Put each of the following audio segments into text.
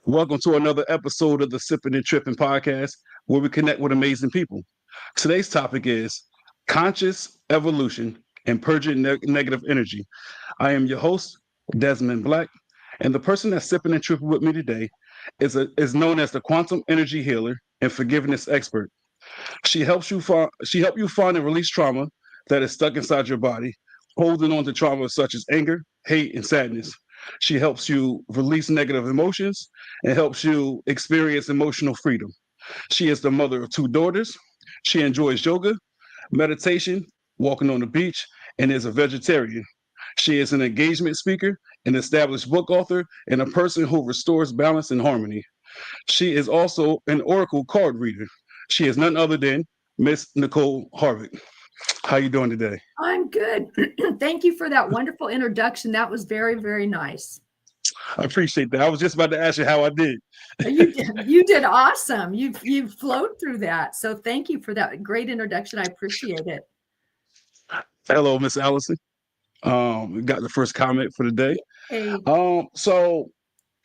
Welcome to another episode of the Sipping and Tripping podcast, where we connect with amazing people. Today's topic is conscious evolution and purging negative energy. I am your host, Desmond Black, and the person that's sipping and tripping with me today is known as the quantum energy healer and forgiveness expert. She help you find and release trauma that is stuck inside your body, holding on to trauma such as anger, hate, and sadness. She helps you release negative emotions and helps you experience emotional freedom. She is the mother of two daughters. She enjoys yoga, meditation, walking on the beach, and is a vegetarian. She is an engagement speaker, an established book author, and a person who restores balance and harmony. She is also an oracle card reader. She is none other than Miss Nicole Harvick. How you doing today? I'm good. Thank you for that wonderful introduction. That was very, very nice. I appreciate that. I was just about to ask you how I did. You did awesome. You've flowed through that. So thank you for that great introduction. I appreciate it. Hello, Miss Allison. We got the first comment for the day. Hey. So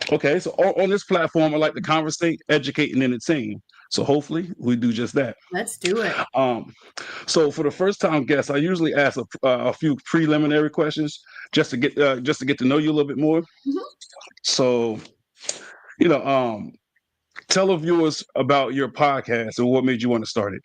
on this platform, I like to conversate, educate, and entertain. So hopefully we do just that. Let's do it. So for the first time guests, I usually ask a few preliminary questions just to get to know you a little bit more. Mhm. So, tell the viewers about your podcast and what made you want to start it.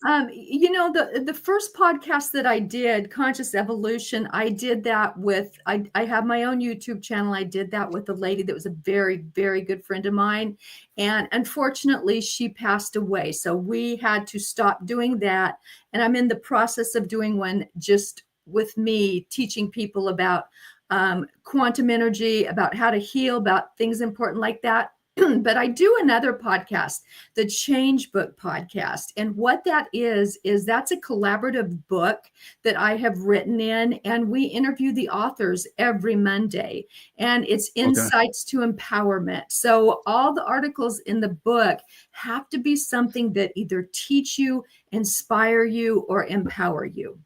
The first podcast that I did, Conscious Evolution, I did that with, I have my own YouTube channel. I did that with a lady that was a very, very good friend of mine. And unfortunately, she passed away. So we had to stop doing that. And I'm in the process of doing one just with me, teaching people about quantum energy, about how to heal, about things important like that. But I do another podcast, the Change Book podcast. And what that is that's a collaborative book that I have written in, and we interview the authors every Monday. And it's insights to empowerment. So all the articles in the book have to be something that either teach you, inspire you, or empower you.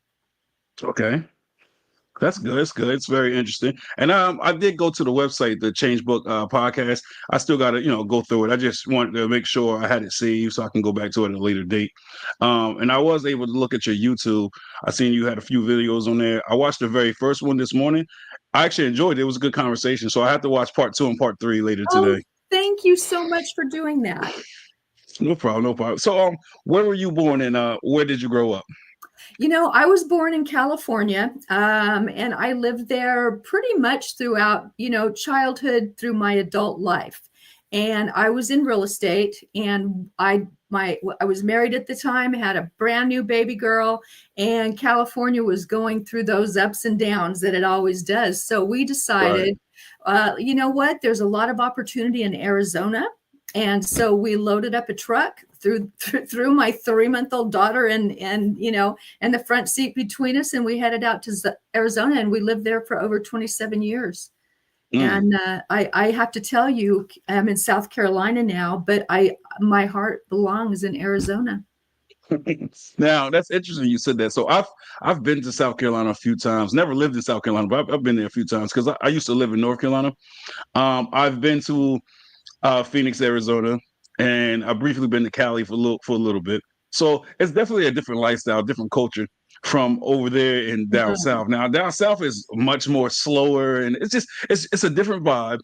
Okay. That's good. It's good. It's very interesting. And I did go to the website, the Change Book podcast. I still got to, go through it. I just wanted to make sure I had it saved so I can go back to it at a later date. And I was able to look at your YouTube. I seen you had a few videos on there. I watched the very first one this morning. I actually enjoyed it. It was a good conversation. So I have to watch part 2 and part 3 later today. Thank you so much for doing that. No problem. No problem. So where were you born and where did you grow up? I was born in California, and I lived there pretty much throughout, childhood through my adult life. And I was in real estate, and I was married at the time, had a brand new baby girl, and California was going through those ups and downs that it always does. So we decided, you know what, there's a lot of opportunity in Arizona. And so we loaded up a truck, threw my 3-month-old daughter and the front seat between us, and we headed out to Arizona, and we lived there for over 27 years. And I have to tell you, I'm in South Carolina now, but my heart belongs in Arizona. Now that's interesting you said that. So I've been to South Carolina a few times. Never lived in South Carolina, but I've been there a few times because I used to live in North Carolina. I've been to Phoenix, Arizona, and I've briefly been to Cali for a little bit. So it's definitely a different lifestyle, different culture from over there in down south. Now down south is much more slower, and it's a different vibe.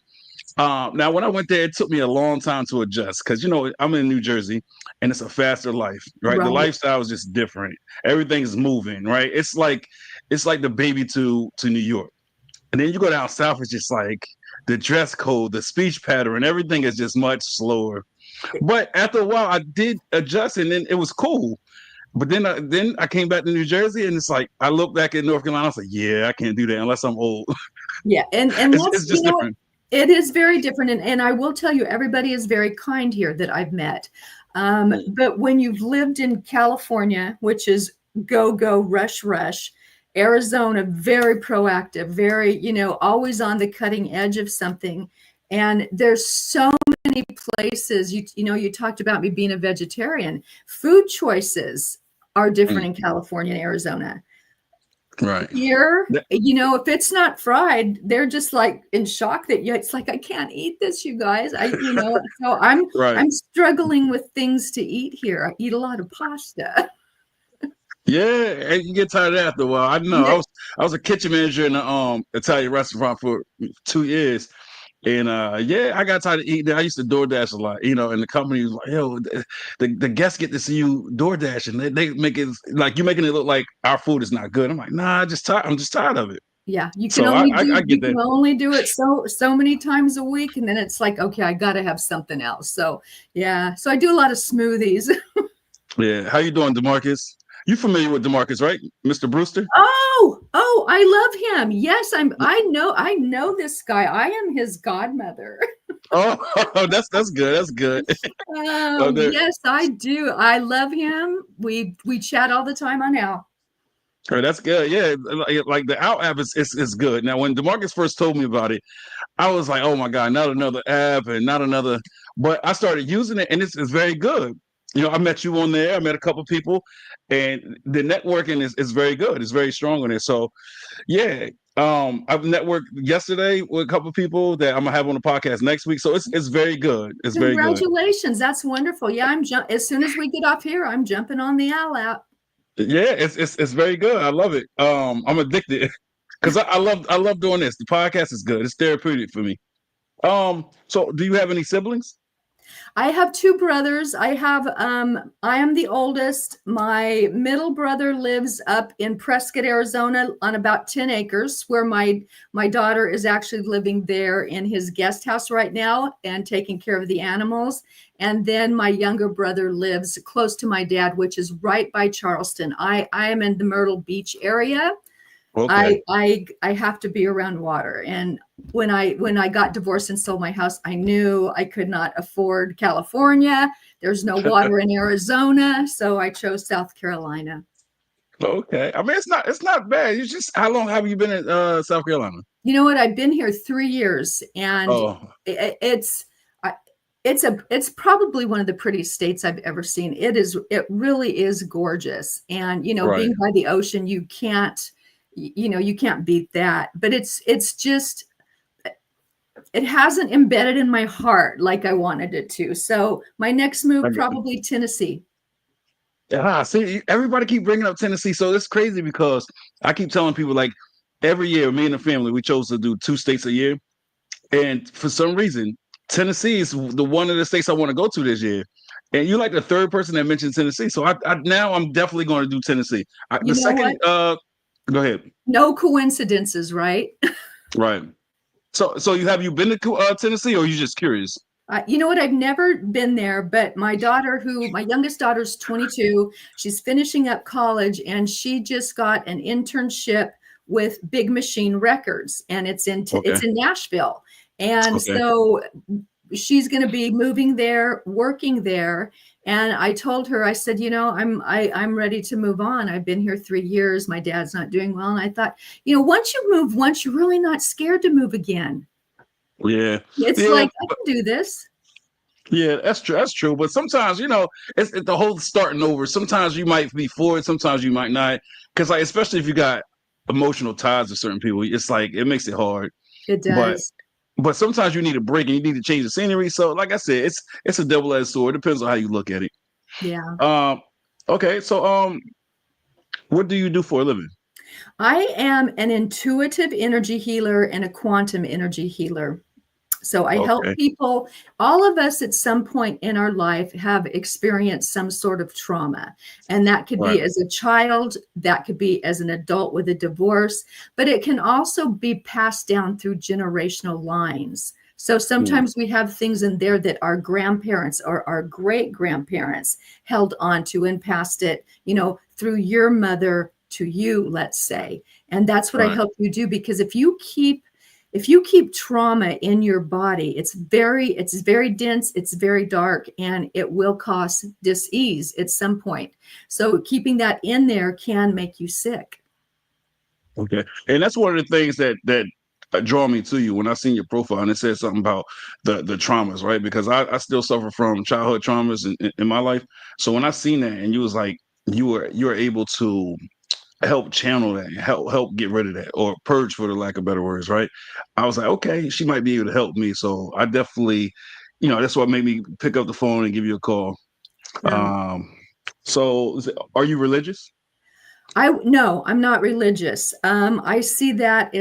Now when I went there, it took me a long time to adjust because I'm in New Jersey, and it's a faster life, right? The lifestyle is just different. Everything's moving, right? It's like the baby to New York, and then you go down south, it's just like the dress code, the speech pattern, everything is just much slower. But after a while, I did adjust, and then it was cool. But then I came back to New Jersey, and it's like I look back at North Carolina. I was like, yeah, I can't do that unless I'm old. Yeah, and it's just different. It is very different, and I will tell you, everybody is very kind here that I've met. But when you've lived in California, which is go rush, Arizona, very proactive, very, always on the cutting edge of something. And there's so many places, you talked about me being a vegetarian. Food choices are different in California and Arizona. Right. Here, That- if it's not fried, they're just like in shock that it's like, I can't eat this, you guys. So right. I'm struggling with things to eat here. I eat a lot of pasta. Yeah, and you get tired of that after a while. I know. I was a kitchen manager in a Italian restaurant for 2 years. And yeah, I got tired of eating. I used to DoorDash a lot, and the company was like, "Yo, the guests get to see you DoorDash, and they make it like you making it look like our food is not good." I'm like, "Nah, I'm just tired of it." Yeah, So I you get can that. only do it so many times a week, and then it's like, okay, I got to have something else. So yeah, so I do a lot of smoothies. Yeah, how you doing, Demarcus? You familiar with Demarcus, right, Mr. Brewster? Oh, I love him. Yes, I know this guy. I am his godmother. Oh, that's good. That's good. Oh, Oh, yes, I do. I love him. We chat all the time on Al. that's good. Yeah, like the Out app is good. Now, when Demarcus first told me about it, I was like, oh my God, not another app and not another. But I started using it and it's very good. I met you on there. I met a couple people and the networking is very good. It's very strong on it. So yeah. I've networked yesterday with a couple people that I'm gonna have on the podcast next week. So it's very good. It's very good. Congratulations. That's wonderful. Yeah, as soon as we get off here, I'm jumping on the Al app. Yeah, it's very good. I love it. I'm addicted because I love doing this. The podcast is good. It's therapeutic for me. So do you have any siblings? I have two brothers. I am the oldest. My middle brother lives up in Prescott, Arizona on about 10 acres where my daughter is actually living there in his guest house right now and taking care of the animals. And then my younger brother lives close to my dad, which is right by Charleston. I am in the Myrtle Beach area. Okay. I have to be around water. And when I got divorced and sold my house, I knew I could not afford California. There's no water in Arizona, so I chose South Carolina. Okay. I mean, it's not bad. You just how long have you been in South Carolina? You know what? I've been here 3 years, and Oh, it's it's probably one of the prettiest states I've ever seen. It really is gorgeous, and right. being by the ocean, you can't beat that. But it's just it hasn't embedded in my heart like I wanted it to. So my next I move, get it. probably Tennessee. See, everybody keep bringing up Tennessee, so it's crazy because I keep telling people like every year, me and the family, we chose to do 2 states a year, and for some reason, Tennessee is the one of the states I want to go to this year. And you're like the third person that mentioned Tennessee, so now I'm definitely going to do Tennessee. The You know what? second, go ahead. No coincidences, right? Right. So you been to Tennessee, or are you just curious? You know what? I've never been there, but my youngest daughter's 22. She's finishing up college, and she just got an internship with Big Machine Records, and Okay. it's in Nashville. And Okay. so she's going to be moving there, working there. And I told her, I said, I'm ready to move on. I've been here 3 years. My dad's not doing well. And I thought, once you move once, you're really not scared to move again. Yeah. It's Yeah. like, I can do this. Yeah, that's true. That's true. But sometimes, it's the whole starting over. Sometimes you might be for it. Sometimes you might not. Because, like, especially if you got emotional ties to certain people, it's like it makes it hard. It But does. but sometimes you need a break and you need to change the scenery. So, like I said, it's a double-edged sword. It depends on how you look at it. Yeah. Okay. So, what do you do for a living? I am an intuitive energy healer and a quantum energy healer. So I help Okay. people. All of us at some point in our life have experienced some sort of trauma. And that could Right. be as a child, that could be as an adult with a divorce, but it can also be passed down through generational lines. So Mm. sometimes we have things in there that our grandparents or our great grandparents held on to and passed it, through your mother to you, let's say. And that's what I Right. help you do, because if you keep trauma in your body, it's very dense, it's very dark, and it will cause dis-ease at some point. So keeping that in there can make you sick. Okay. And that's one of the things that draw me to you when I seen your profile and it said something about the traumas, right? Because I still suffer from childhood traumas in my life. So when I seen that and you was like you were able to help channel that, help get rid of that, or purge, for the lack of better words, right? I was like, okay, she might be able to help me. So I definitely, that's what made me pick up the phone and give you a call. Yeah. So are you religious? No, I'm not religious. I see that,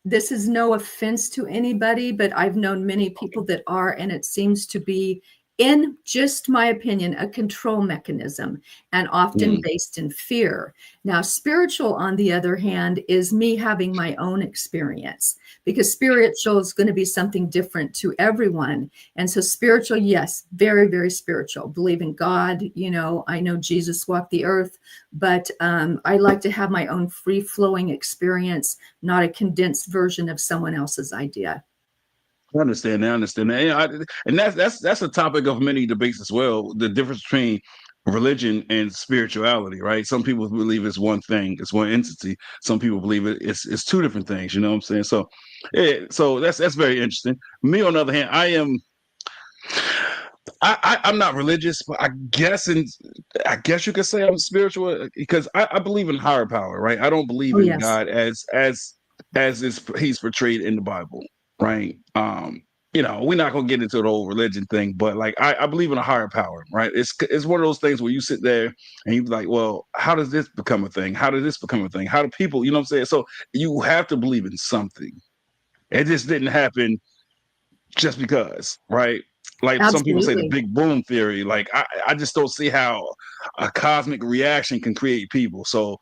this is no offense to anybody, but I've known many people that are, and it seems to be, in just my opinion, a control mechanism, and often Mm. based in fear. Now, spiritual, on the other hand, is me having my own experience, because spiritual is going to be something different to everyone. And so spiritual, yes, very, very spiritual. Believe in God. I know Jesus walked the earth, but I like to have my own free-flowing experience, not a condensed version of someone else's idea. I understand that. I understand that. And that's a topic of many debates as well. The difference between religion and spirituality, right? Some people believe it's one thing, it's one entity. Some people believe it's two different things. You know what I'm saying? So, yeah. So that's very interesting. Me, on the other hand, I'm not religious, but I guess you could say I'm spiritual, because I believe in higher power, right? I don't believe Oh, in yes. God as he's portrayed in the Bible, right? We're not gonna get into the whole religion thing, but like I believe in a higher power, right? It's one of those things where you sit there and you're like, well, how does this become a thing? How did this become a thing? How do people, you know what I'm saying? So you have to believe in something. It just didn't happen just because, right? Like some people say the Absolutely. big boom theory. Like I just don't see how a cosmic reaction can create people. So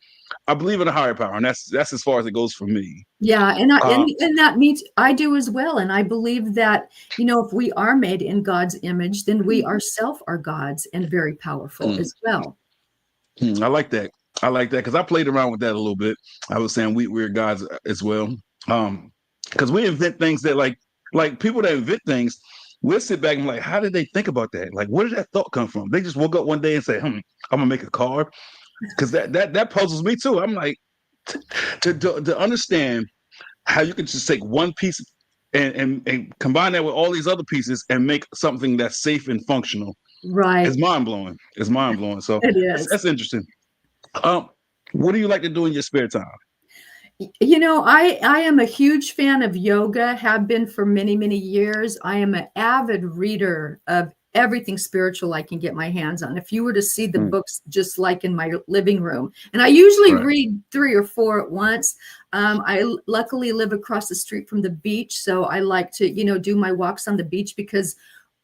I believe in a higher power, and that's as far as it goes for me. Yeah, and Uh, that means I do as well. And I believe that, if we are made in God's image, then we ourselves are gods and very powerful mm, as well. I like that. I like that because I played around with that a little bit. I was saying we're gods as well. Because we invent things that like people that invent things, we'll sit back and like, how did they think about that? Like, where did that thought come from? They just woke up one day and say, I'm gonna make a car. Because that puzzles me too. I'm like, to understand how you can just take one piece and combine that with all these other pieces and make something that's safe and functional is Right. mind blowing. It's mind blowing. So It that's, is. that's interesting. Um, what do you like to do in your spare time? I am a huge fan of yoga, have been for many, many years. I am an avid reader of everything spiritual I can get my hands on. If you were to see the Mm, books just like in my living room, and I usually right. read 3 or 4 at once. I luckily live across the street from the beach, so I like to, do my walks on the beach, because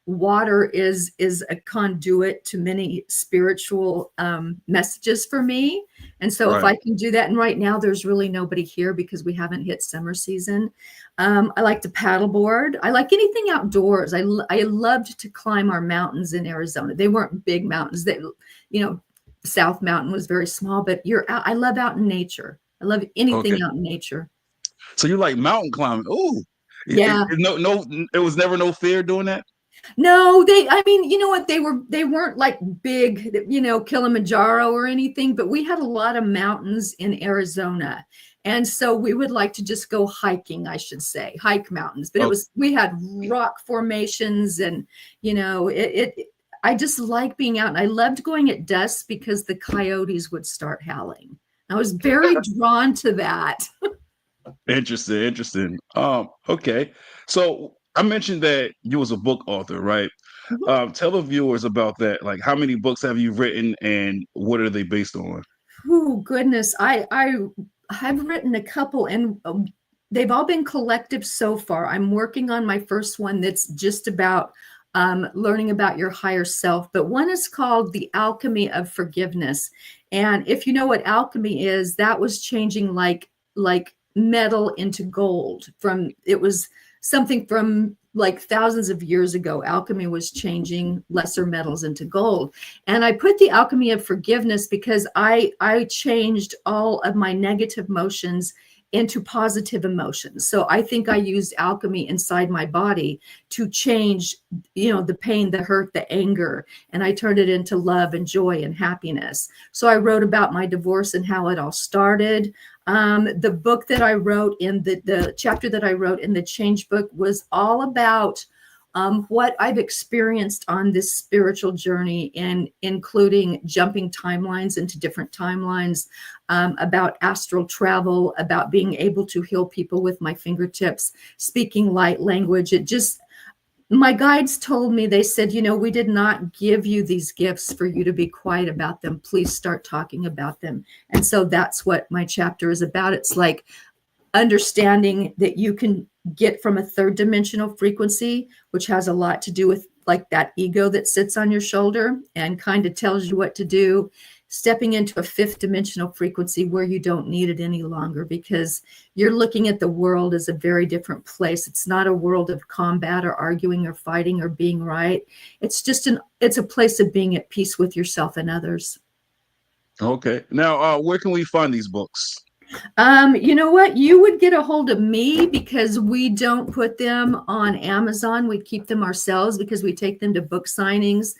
water is a conduit to many spiritual messages for me. And so if I Right. can do that, and right now there's really nobody here because we haven't hit summer season. I like to paddleboard. I like anything outdoors. I loved to climb our mountains in Arizona. They weren't big mountains. You know, South Mountain was very small, but I love out in nature. I love anything Okay. out in nature. So you like mountain climbing? Ooh, Yeah. no, it was never no fear doing that. No, I mean, you know what? They weren't like big, Kilimanjaro or anything, but we had a lot of mountains in Arizona. And so we would like to just go hiking, I should say, hike mountains. But Oh, we had rock formations, and, I just like being out. And I loved going at dusk because the coyotes would start howling. I was very drawn to that. interesting, interesting. Okay. So I mentioned that you was a book author, right? Tell the viewers about that. Like, how many books have you written, and what are they based on? Oh goodness, I have written a couple, and they've all been collective so far. I'm working on my first one that's just about learning about your higher self. But one is called The Alchemy of Forgiveness. And if you know what alchemy is, that was changing like metal into gold. It was something from like thousands of years ago. Alchemy was changing lesser metals into gold. And I put The Alchemy of Forgiveness because I changed all of my negative emotions into positive emotions. So I think I used alchemy inside my body to change, the pain, the hurt, the anger, and I turned it into love and joy and happiness. So I wrote about my divorce and how it all started. The book that I wrote in the chapter that I wrote in the Change book was all about what I've experienced on this spiritual journey, and including jumping timelines into different timelines, about astral travel, about being able to heal people with my fingertips, speaking light language. It just, my guides told me, they said, we did not give you these gifts for you to be quiet about them. Please start talking about them. And so that's what my chapter is about. It's like understanding that you can get from a third dimensional frequency, which has a lot to do with like that ego that sits on your shoulder and kind of tells you what to do, stepping into a fifth dimensional frequency where you don't need it any longer, because you're looking at the world as a very different place. It's not a world of combat or arguing or fighting or being right. It's just it's a place of being at peace with yourself and others. Okay. Now, where can we find these books? You know what? You would get a hold of me, because we don't put them on Amazon. We keep them ourselves because we take them to book signings.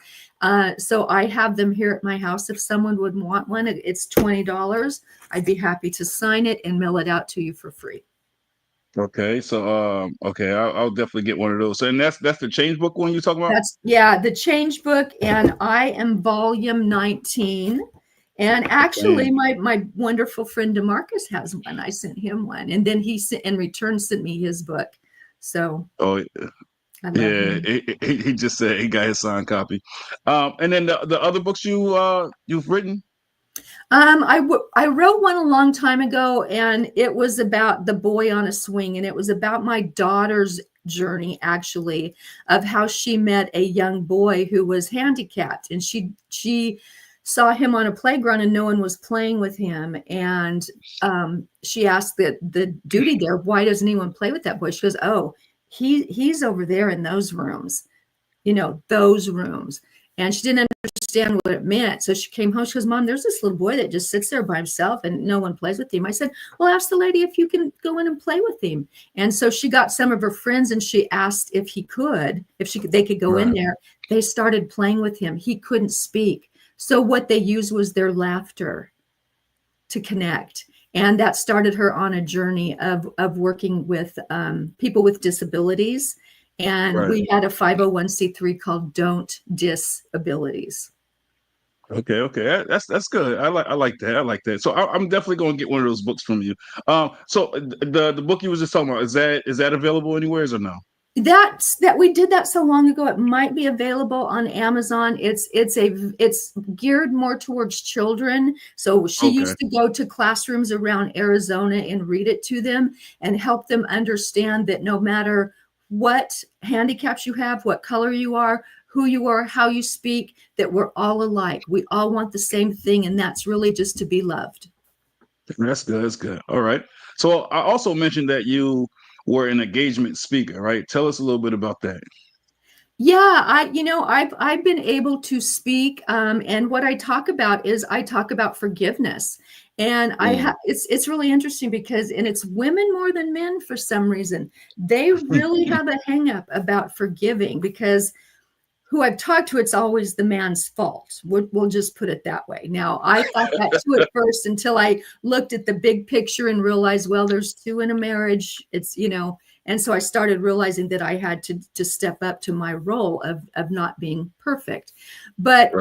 So I have them here at my house. If someone would want one, it's $20. I'd be happy to sign it and mail it out to you for free. Okay, so okay, I'll definitely get one of those. And that's the change book one you talking about? Yeah, the change book, and I am volume 19. And actually, my wonderful friend DeMarcus has one. I sent him one, and then he in return sent me his book. So, oh yeah, he just said he got his signed copy. And then the other books you've written. I wrote one a long time ago, and it was about the boy on a swing, and it was about my daughter's journey, actually, of how she met a young boy who was handicapped, and she saw him on a playground and no one was playing with him. And she asked the duty there, why doesn't anyone play with that boy? She goes, oh, he's over there in those rooms, those rooms. And she didn't understand what it meant. So she came home. She goes, Mom, there's this little boy that just sits there by himself and no one plays with him. I said, well, ask the lady if you can go in and play with him. And so she got some of her friends and she asked if they could go in there. They started playing with him. He couldn't speak. So what they used was their laughter to connect. And that started her on a journey of working with people with disabilities. And we had a 501c3 called Don't Disabilities. Okay, that's good. I like that. I like that. So I'm definitely going to get one of those books from you. So the book you was just talking about, is that available anywhere or no? That we did that so long ago. It might be available on Amazon. It's geared more towards children. So she used to go to classrooms around Arizona and read it to them and help them understand that no matter what handicaps you have, what color you are, who you are, how you speak, that we're all alike. We all want the same thing, and that's really just to be loved. That's good. That's good. All right. So I also mentioned that you were an engagement speaker, right? Tell us a little bit about that. Yeah, I've been able to speak, and what I talk about is I talk about forgiveness, and it's really interesting because, and it's women more than men for some reason. They really have a hang up about forgiving, because who I've talked to, it's always the man's fault. We'll just put it that way. Now, I thought that too at first, until I looked at the big picture and realized, well, there's two in a marriage. It's, and so I started realizing that I had to step up to my role of not being perfect. But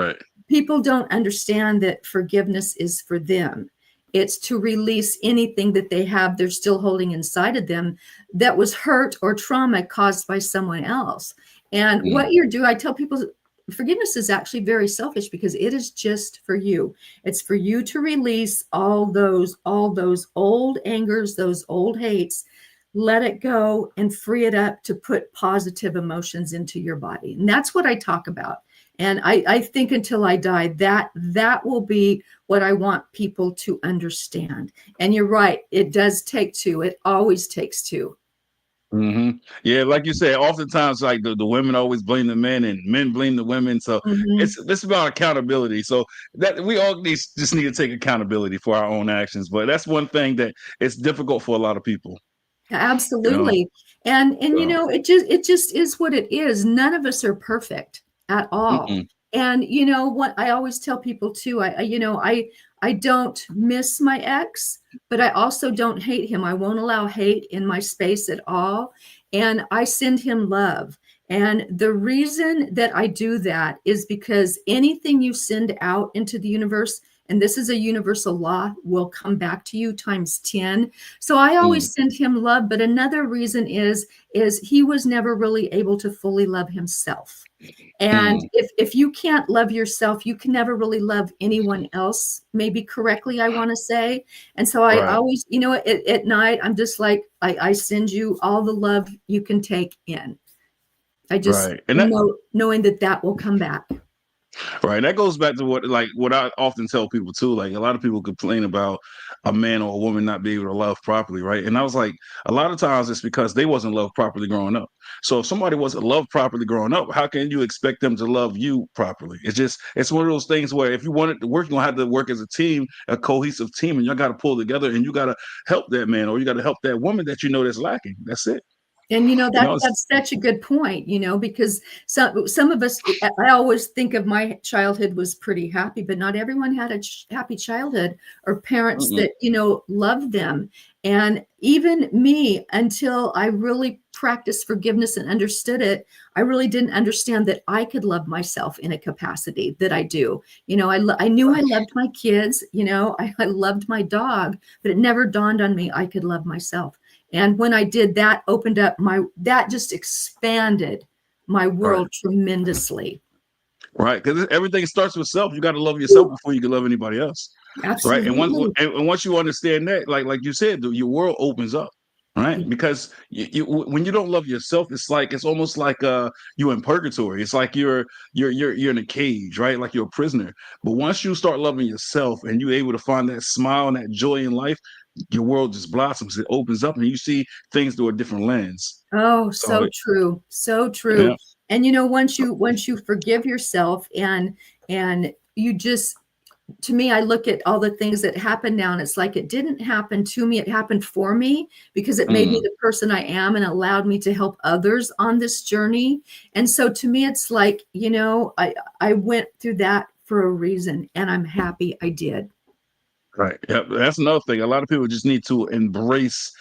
people don't understand that forgiveness is for them. It's to release anything that they have, they're still holding inside of them, that was hurt or trauma caused by someone else. And what you're doing, I tell people, forgiveness is actually very selfish, because it is just for you. It's for you to release all those old angers, those old hates, let it go and free it up to put positive emotions into your body. And that's what I talk about. And I think until I die, that will be what I want people to understand. And you're right. It does take two. It always takes two. Mm-hmm. Yeah, like you said, oftentimes like the women always blame the men and men blame the women. So it's about accountability. So that we all just need to take accountability for our own actions. But that's one thing that it's difficult for a lot of people. Absolutely. And it just is what it is. None of us are perfect at all. And what I always tell people too, I don't miss my ex, but I also don't hate him. I won't allow hate in my space at all. And I send him love. And the reason that I do that is because anything you send out into the universe, and this is a universal law, will come back to you times 10. So I Mm, always send him love. But another reason is he was never really able to fully love himself. And mm, if you can't love yourself, you can never really love anyone else, maybe correctly, I want to say. And so I right, always, at night, I'm just like, I send you all the love you can take in. I just right. And that knowing that will come back. right. That goes back to what I often tell people too. Like a lot of people complain about a man or a woman not being able to love properly, right? And I was like, a lot of times it's because they wasn't loved properly growing up. So if somebody wasn't loved properly growing up, how can you expect them to love you properly? It's one of those things where if you want it to work, you're gonna have to work as a team, a cohesive team, and you gotta pull together and you gotta help that man or you gotta help that woman that you know that's lacking. That's it. And You know, that's such a good point, because some of us, I always think of my childhood was pretty happy, but not everyone had a happy childhood or parents mm-mm, that loved them. And even me, until I really practiced forgiveness and understood it, I really didn't understand that I could love myself in a capacity that I do. I knew I loved my kids. I loved my dog, but it never dawned on me I could love myself. And when I did that, opened up that just expanded my right. world tremendously. Right, because everything starts with self. You got to love yourself before you can love anybody else. Right, and Absolutely. once you understand that, like you said, your world opens up. Right, because when you don't love yourself, it's almost like you're in purgatory. It's like you're in a cage, right? Like you're a prisoner. But once you start loving yourself and you're able to find that smile and that joy in life, your world just blossoms. It opens up, and you see things through a different lens. Oh, So so true. So yeah, true. And once you forgive yourself and you just, to me, I look at all the things that happen now and it's like it didn't happen to me, it happened for me because it made me mm, the person I am and allowed me to help others on this journey. And so to me it's like, I went through that for a reason and I'm happy I did. right. Yeah, that's another thing. A lot of people just need to embrace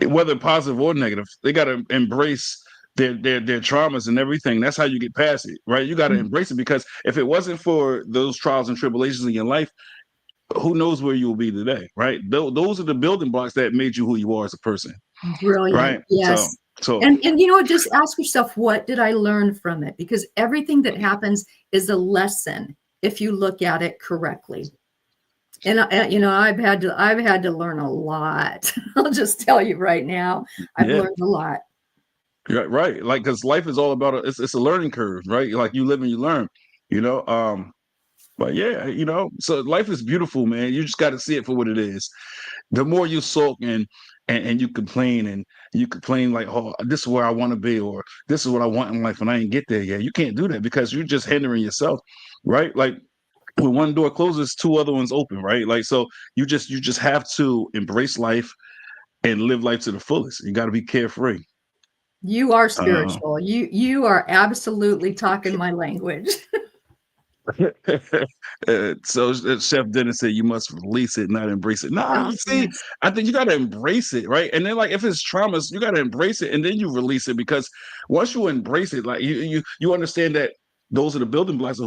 whether positive or negative, they got to embrace their traumas and everything. That's how you get past it, right? You got to embrace it because if it wasn't for those trials and tribulations in your life, who knows where you will be today, right? Those are the building blocks that made you who you are as a person, Brilliant. right? So, Yes. so And just ask yourself, what did I learn from it? Because everything that happens is a lesson if you look at it correctly. And I've had to learn a lot. I'll just tell you right now, I've yeah, learned a lot. right. Like because life is all about it's a learning curve, right? Like you live and you learn, you know. But yeah, so life is beautiful, man. You just got to see it for what it is. The more you sulk and you complain like, oh, this is where I want to be, or this is what I want in life, and I ain't get there yet. You can't do that because you're just hindering yourself, right? Like when one door closes, two other ones open, right? Like so, you just have to embrace life and live life to the fullest. You got to be carefree. You are Uh, spiritual. You are absolutely talking my language. Chef Dennis said you must release it, not embrace it. Nah, Oh, see, yes. I think you got to embrace it, right? And then, like, if it's traumas, you got to embrace it, and then you release it because once you embrace it, like you understand that those are the building blocks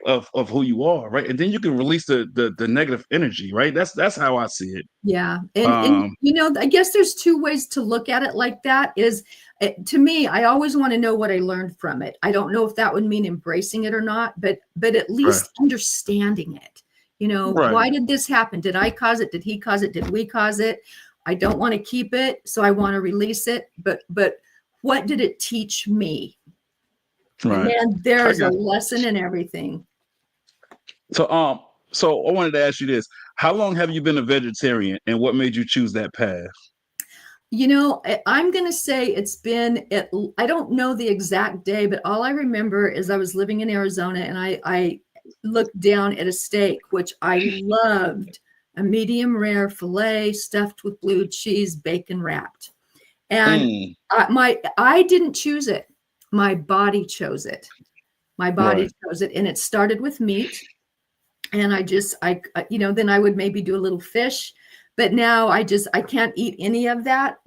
of of who you are, right? And then you can release the negative energy, right? That's how I see it. Yeah. And Um, I guess there's two ways to look at it like that is to me, I always want to know what I learned from it. I don't know if that would mean embracing it or not, but at right, least understanding it. right, Why did this happen? Did I cause it? Did he cause it? Did we cause it? I don't want to keep it, so I want to release it. But what did it teach me? And right. man, I there's a got lesson in everything. so so I wanted to ask you this: how long have you been a vegetarian, and what made you choose that path? I'm going to say it's been, I don't know the exact day, but all I remember is I was living in Arizona and I looked down at a steak, which I loved, a medium rare filet stuffed with blue cheese, bacon wrapped. And Mm, I didn't choose it. My body chose it. My body right. chose it. And it started with meat. And then I would maybe do a little fish, but now I can't eat any of that.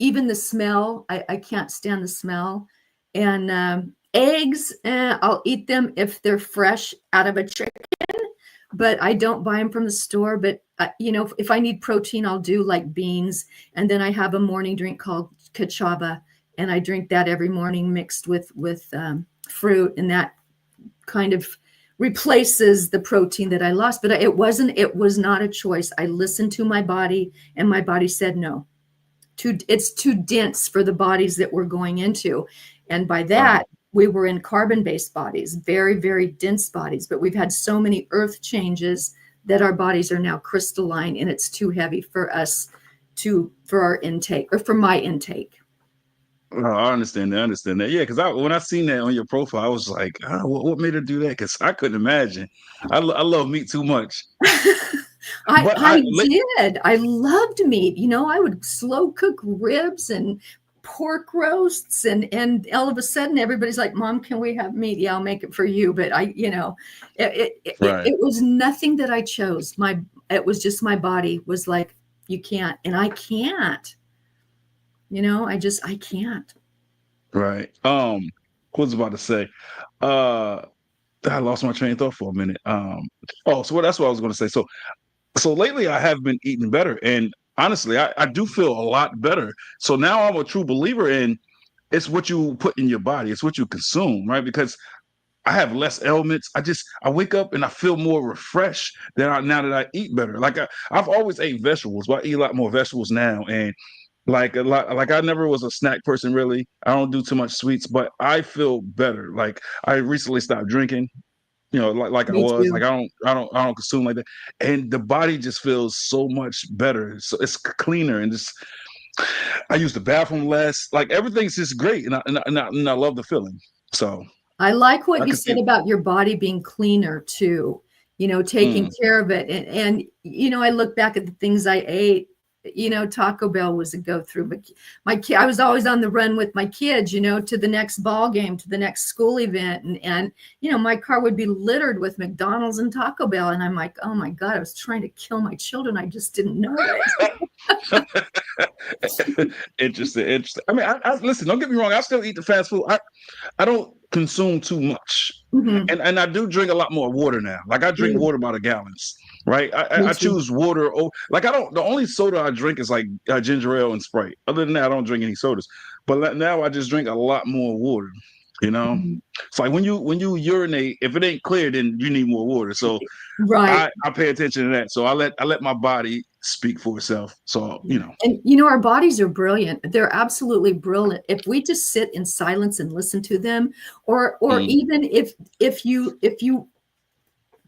even the smell, I can't stand the smell. And eggs, I'll eat them if they're fresh out of a chicken, but I don't buy them from the store. But if I need protein, I'll do like beans, and then I have a morning drink called cachava, and I drink that every morning mixed with fruit, and that kind of replaces the protein that I lost. But it was not a choice. I listened to my body, and my body said no. It's too dense for the bodies that we're going into. And by that, we were in carbon-based bodies, very, very dense bodies. But we've had so many earth changes that our bodies are now crystalline, and it's too heavy for us for our intake, or for my intake. Oh, I understand that. I understand that. Yeah, because when I seen that on your profile, I was like, what made her do that? Because I couldn't imagine. I love meat too much. I did. I loved meat. I would slow cook ribs and pork roasts, and all of a sudden everybody's like, Mom, can we have meat? Yeah, I'll make it for you. But it was nothing that I chose. It was just my body was like, you can't, and I can't. I can't. Right. What was I about to say? I lost my train of thought for a minute. So that's what I was going to say. So lately I have been eating better, and honestly, I do feel a lot better. So now I'm a true believer in it's what you put in your body, it's what you consume, right? Because I have less ailments. I wake up and I feel more refreshed now that I eat better. Like I've always ate vegetables, but I eat a lot more vegetables now, and like I never was a snack person really. I don't do too much sweets, but I feel better. Like I recently stopped drinking, like I Me was. too. Like I don't consume like that, and the body just feels so much better. So it's cleaner, and just I use the bathroom less. Like everything's just great, and I love the feeling. So I like what I you can said see. about your body being cleaner too, taking care of it. And I look back at the things I ate. Taco Bell was a go through, but I was always on the run with my kids, to the next ball game, to the next school event. And my car would be littered with McDonald's and Taco Bell. And I'm like, oh my God, I was trying to kill my children. I just didn't know it. Interesting. I mean, I listen. Don't get me wrong. I still eat the fast food. I don't consume too much, Mm-hmm. and I do drink a lot more water now. Like I drink water by the gallons, right? Me I too. choose water. Like I don't. The only soda I drink is like ginger ale and Sprite. Other than that, I don't drink any sodas. But now I just drink a lot more water. Mhm. It's like when you urinate, if it ain't clear, then you need more water. So Right. I pay attention to that. So I let my body speak for itself. So And our bodies are brilliant. They're absolutely brilliant. If we just sit in silence and listen to them, or mm, even if you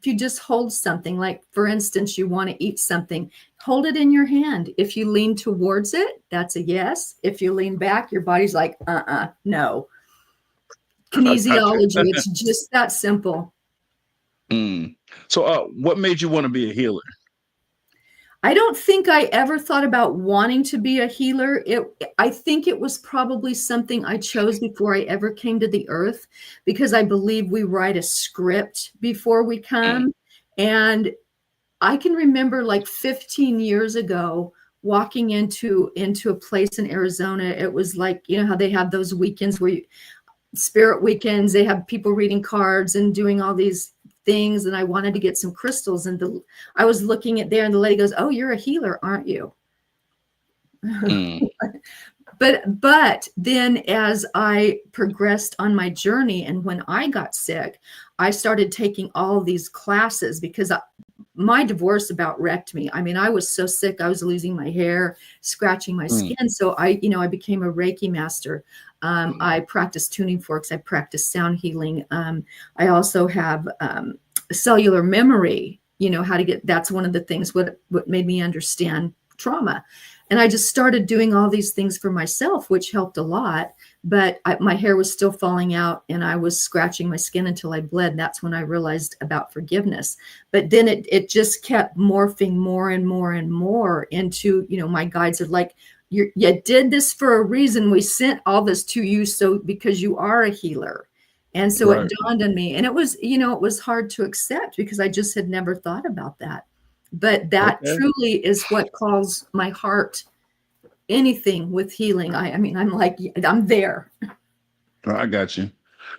just hold something, like for instance, you want to eat something, hold it in your hand. If you lean towards it, that's a yes. If you lean back, your body's like, no. I got you. Kinesiology, it's just that simple. So what made you want to be a healer? I don't think I ever thought about wanting to be a healer. I think it was probably something I chose before I ever came to the earth, because I believe we write a script before we Mm, come. And I can remember like 15 years ago walking into a place in Arizona. It was like, how they have those weekends where spirit weekends, they have people reading cards and doing all these things, and I wanted to get some crystals, and I was looking at there, and the lady goes, oh, you're a healer, aren't you? mm, But then as I progressed on my journey, and when I got sick, I started taking all these classes, because my divorce about wrecked me. I mean, I was so sick. I was losing my hair, scratching my mm, skin. So I became a Reiki master. I practice tuning forks. I practice sound healing. I also have cellular memory, how to that's one of the things what made me understand trauma. And I just started doing all these things for myself, which helped a lot. But my hair was still falling out, and I was scratching my skin until I bled. And that's when I realized about forgiveness. But then it just kept morphing more and more and more into, my guides are like, you did this for a reason. We sent all this to you because you are a healer. And so it right. dawned on me. And it was hard to accept, because I just had never thought about that. But that Okay. truly is what calls my heart anything with healing. I mean, I'm like, I'm there. I got you.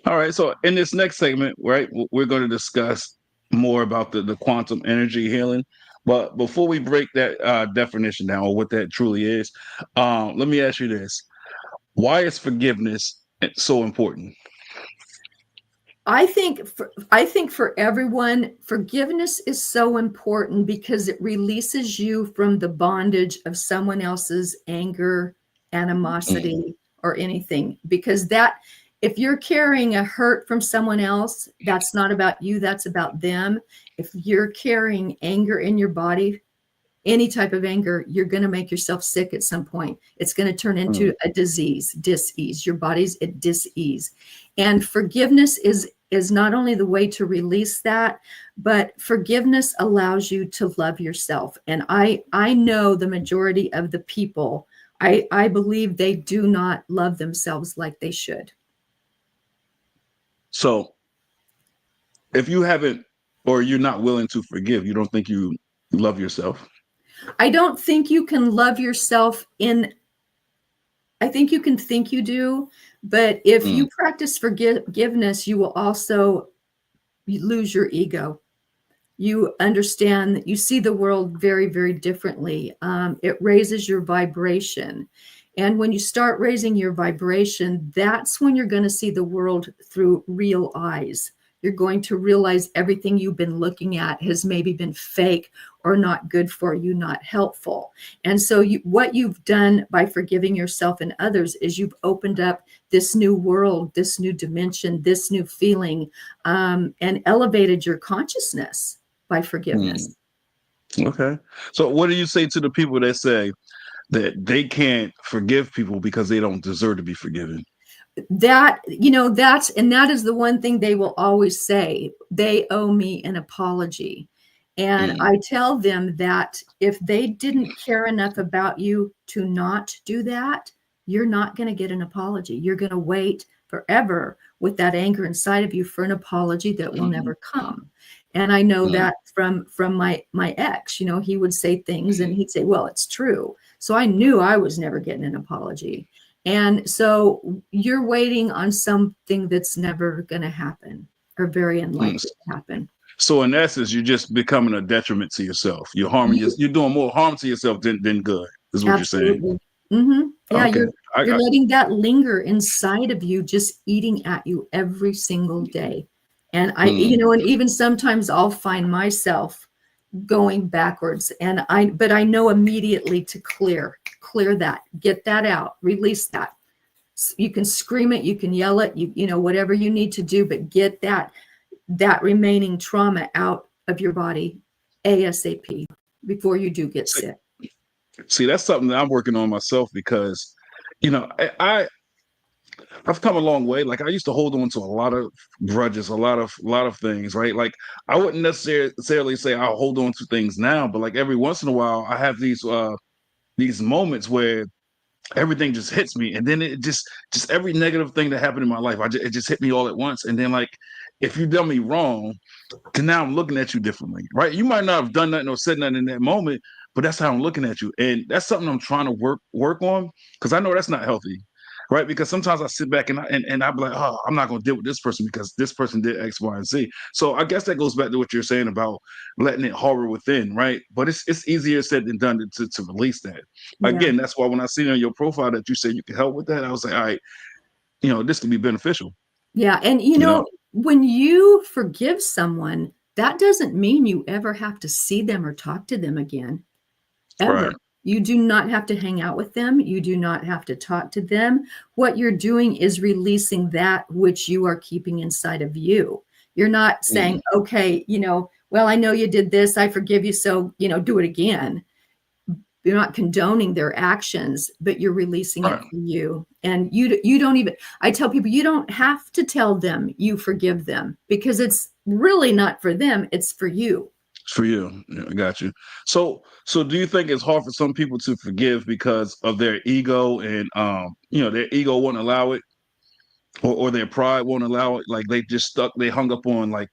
All right. So in this next segment, right, we're going to discuss more about the quantum energy healing. But before we break that definition down or what that truly is, let me ask you this: why is forgiveness so important? I think for everyone, forgiveness is so important because it releases you from the bondage of someone else's anger, Mm, animosity, or anything. Because that, if you're carrying a hurt from someone else, that's not about you, that's about them. If you're carrying anger in your body, any type of anger, you're going to make yourself sick at some point. It's going to turn into mm, a disease, dis-ease. Your body's at dis-ease. And forgiveness is not only the way to release that, but forgiveness allows you to love yourself. And I know the majority of the people, I believe they do not love themselves like they should. So if you haven't or you're not willing to forgive, you don't think you love yourself? I don't think you can love yourself in, I think you can think you do, but if Mm, you practice forgiveness, you will also lose your ego. You understand that you see the world very, very differently. It raises your vibration. And when you start raising your vibration, that's when you're going to see the world through real eyes. You're going to realize everything you've been looking at has maybe been fake or not good for you, not helpful. And so what you've done by forgiving yourself and others is you've opened up this new world, this new dimension, this new feeling, and elevated your consciousness by mm. forgiveness. Okay. So what do you say to the people that say that they can't forgive people because they don't deserve to be forgiven? That, that is the one thing they will always say: they owe me an apology. And Mm, I tell them that if they didn't care enough about you to not do that, you're not going to get an apology. You're going to wait forever with that anger inside of you for an apology that will mm, never come. And I know mm, that from my ex. He would say things and he'd say, well, it's true. So I knew I was never getting an apology. And so you're waiting on something that's never going to happen, or very mm. unlikely to happen. So in essence, you're just becoming a detriment to yourself. You're harming You, you're doing more harm to yourself than good, is what you're saying. absolutely. Yeah, Okay. you're letting that linger inside of you, just eating at you every single day. And mm, and even sometimes I'll find myself going backwards, and but I know immediately to clear that, get that out, release that. You can scream it, you can yell it, whatever you need to do, but get that remaining trauma out of your body ASAP before you do get see, sick. see, that's something that I'm working on myself because, I've come a long way. Like I used to hold on to a lot of grudges, a lot of things, right? Like I wouldn't necessarily say I'll hold on to things now, but like every once in a while, I have these moments where everything just hits me, and then it just every negative thing that happened in my life, it just hit me all at once, and then like if you done me wrong, then now I'm looking at you differently, right? You might not have done nothing or said nothing in that moment, but that's how I'm looking at you, and that's something I'm trying to work on because I know that's not healthy, right? Because sometimes I sit back and I be like, oh, I'm not going to deal with this person because this person did X, Y, and Z. So I guess that goes back to what you're saying about letting it harbor within, right? But it's easier said than done to release that. Yeah. Again, that's why when I see on your profile that you said you can help with that, I was like, all right, this can be beneficial. Yeah. And, You know, when you forgive someone, that doesn't mean you ever have to see them or talk to them again, ever. right? You do not have to hang out with them. You do not have to talk to them. What you're doing is releasing that which you are keeping inside of you. You're not saying, Mm, okay, well, I know you did this. I forgive you. So, do it again. You're not condoning their actions, but you're releasing it right. for you. And you don't even, I tell people, you don't have to tell them you forgive them, because it's really not for them. It's for you. For you, yeah, I got you. So do you think it's hard for some people to forgive because of their ego and their ego won't allow it? or their pride won't allow it. Like they just stuck, they hung up on like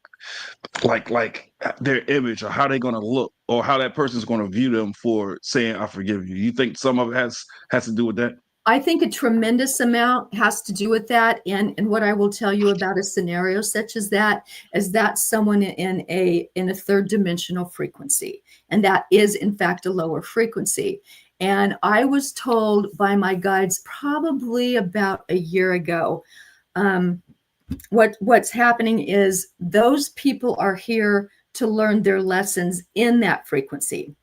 their image or how they're gonna look or how that person's gonna view them for saying I forgive you. You think some of it has to do with that? I think a tremendous amount has to do with that. And what I will tell you about a scenario such as that is that someone in a third dimensional frequency. And that is in fact a lower frequency. And I was told by my guides probably about a year ago, what's happening is those people are here to learn their lessons in that frequency.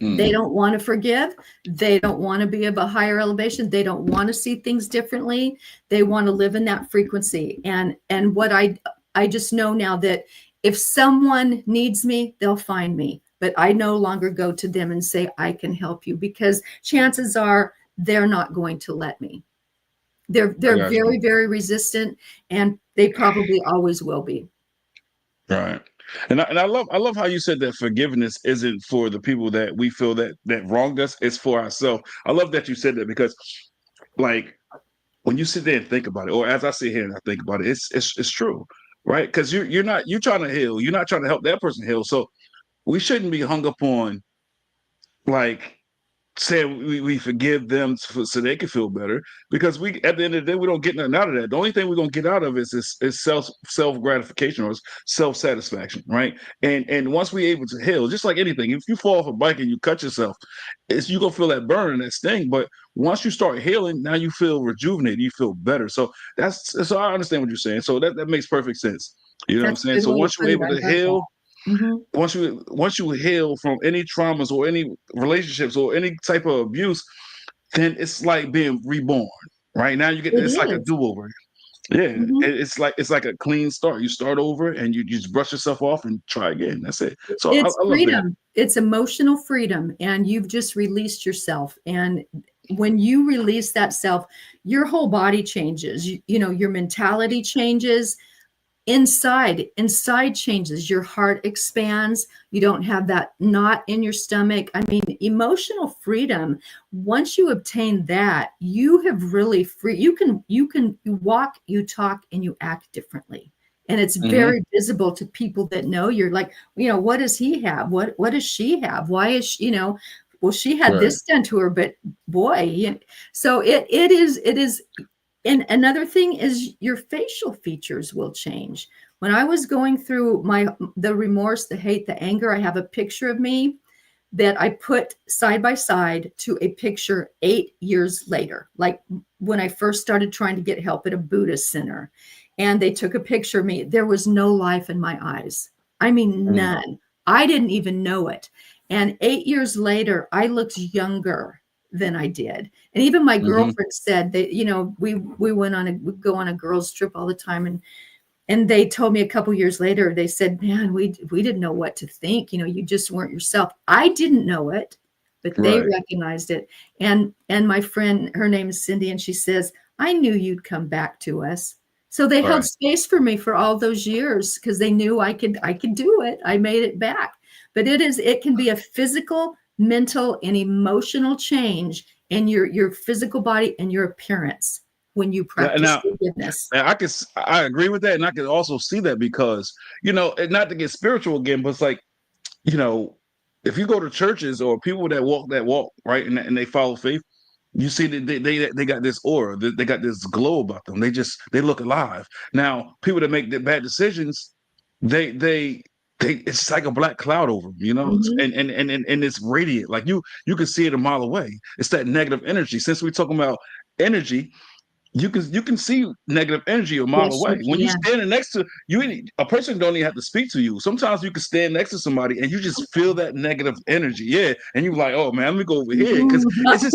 They don't want to forgive. They don't want to be of a higher elevation. They don't want to see things differently. They want to live in that frequency. And what I just know now that if someone needs me, they'll find me. But I no longer go to them and say, I can help you, because chances are they're not going to let me. They're very, very resistant, and they probably always will be. Right. And I love how you said that forgiveness isn't for the people that we feel that wronged us, it's for ourselves. I love that you said that because like when you sit there and think about it, or as I sit here and I think about it, it's true, right? Because you're trying to heal, you're not trying to help that person heal. So we shouldn't be hung up on like saying we forgive them so they can feel better, because we at the end of the day we don't get nothing out of that. The only thing we're gonna get out of is self gratification or self satisfaction, right? And once we're able to heal, just like anything, if you fall off a bike and you cut yourself, it's you gonna feel that burn and that sting. But once you start healing, now you feel rejuvenated, you feel better. So so I understand what you're saying. So that makes perfect sense. You know what I'm That's a saying? good So way to once you're put it. able I to love heal, that. Mm-hmm. once you heal from any traumas or any relationships or any type of abuse, then it's like being reborn. Right now, you get It it's like a is. do over. Yeah, Mm-hmm. it's like a clean start. You start over and you just brush yourself off and try again. That's it. So I, It's I love that. freedom. It's emotional freedom, and you've just released yourself. And when you release that self, your whole body changes. You know, your mentality changes. Inside changes. Your heart expands. You don't have that knot in your stomach. I mean, emotional freedom, once you obtain that, you have really free. You walk, you talk, and you act differently. And it's Hmm. very visible to people that know. You're like, what does he have? What does she have? Why is she, well, she had Right. this done to her, but boy, so it is. And another thing is your facial features will change. When I was going through the remorse, the hate, the anger, I have a picture of me that I put side by side to a picture 8 years later, like when I first started trying to get help at a Buddhist center. And they took a picture of me. There was no life in my eyes. I mean, Mm-hmm. none. I didn't even know it. And 8 years later, I looked younger than I did. And even my Mm-hmm. girlfriend said that, we we go on a girls trip all the time, and they told me a couple years later, they said, man, we didn't know what to think. You just weren't yourself. I didn't know it, but they Right. recognized it. And my friend, her name is Cindy, and she says, I knew you'd come back to us. So they held Right. space for me for all those years because they knew I could do it. I made it back. But it can be a physical, mental, and emotional change in your physical body and your appearance when you practice Now, forgiveness. and I agree with that, and I can also see that because and not to get spiritual again, but it's like you know, if you go to churches or people that walk right and they follow faith, you see that they got this aura, they got this glow about them. They look alive. Now, people that make the bad decisions, they it's like a black cloud over them, Mhm. and it's radiant. Like you can see it a mile away. It's that negative energy. Since we're talking about energy, you can see negative energy a mile Yes, you away. When you can. standing next to a person don't even have to speak to you. Sometimes you can stand next to somebody and you just feel that negative energy. Yeah. And you're like, oh man, let me go over here. Cause Mhm.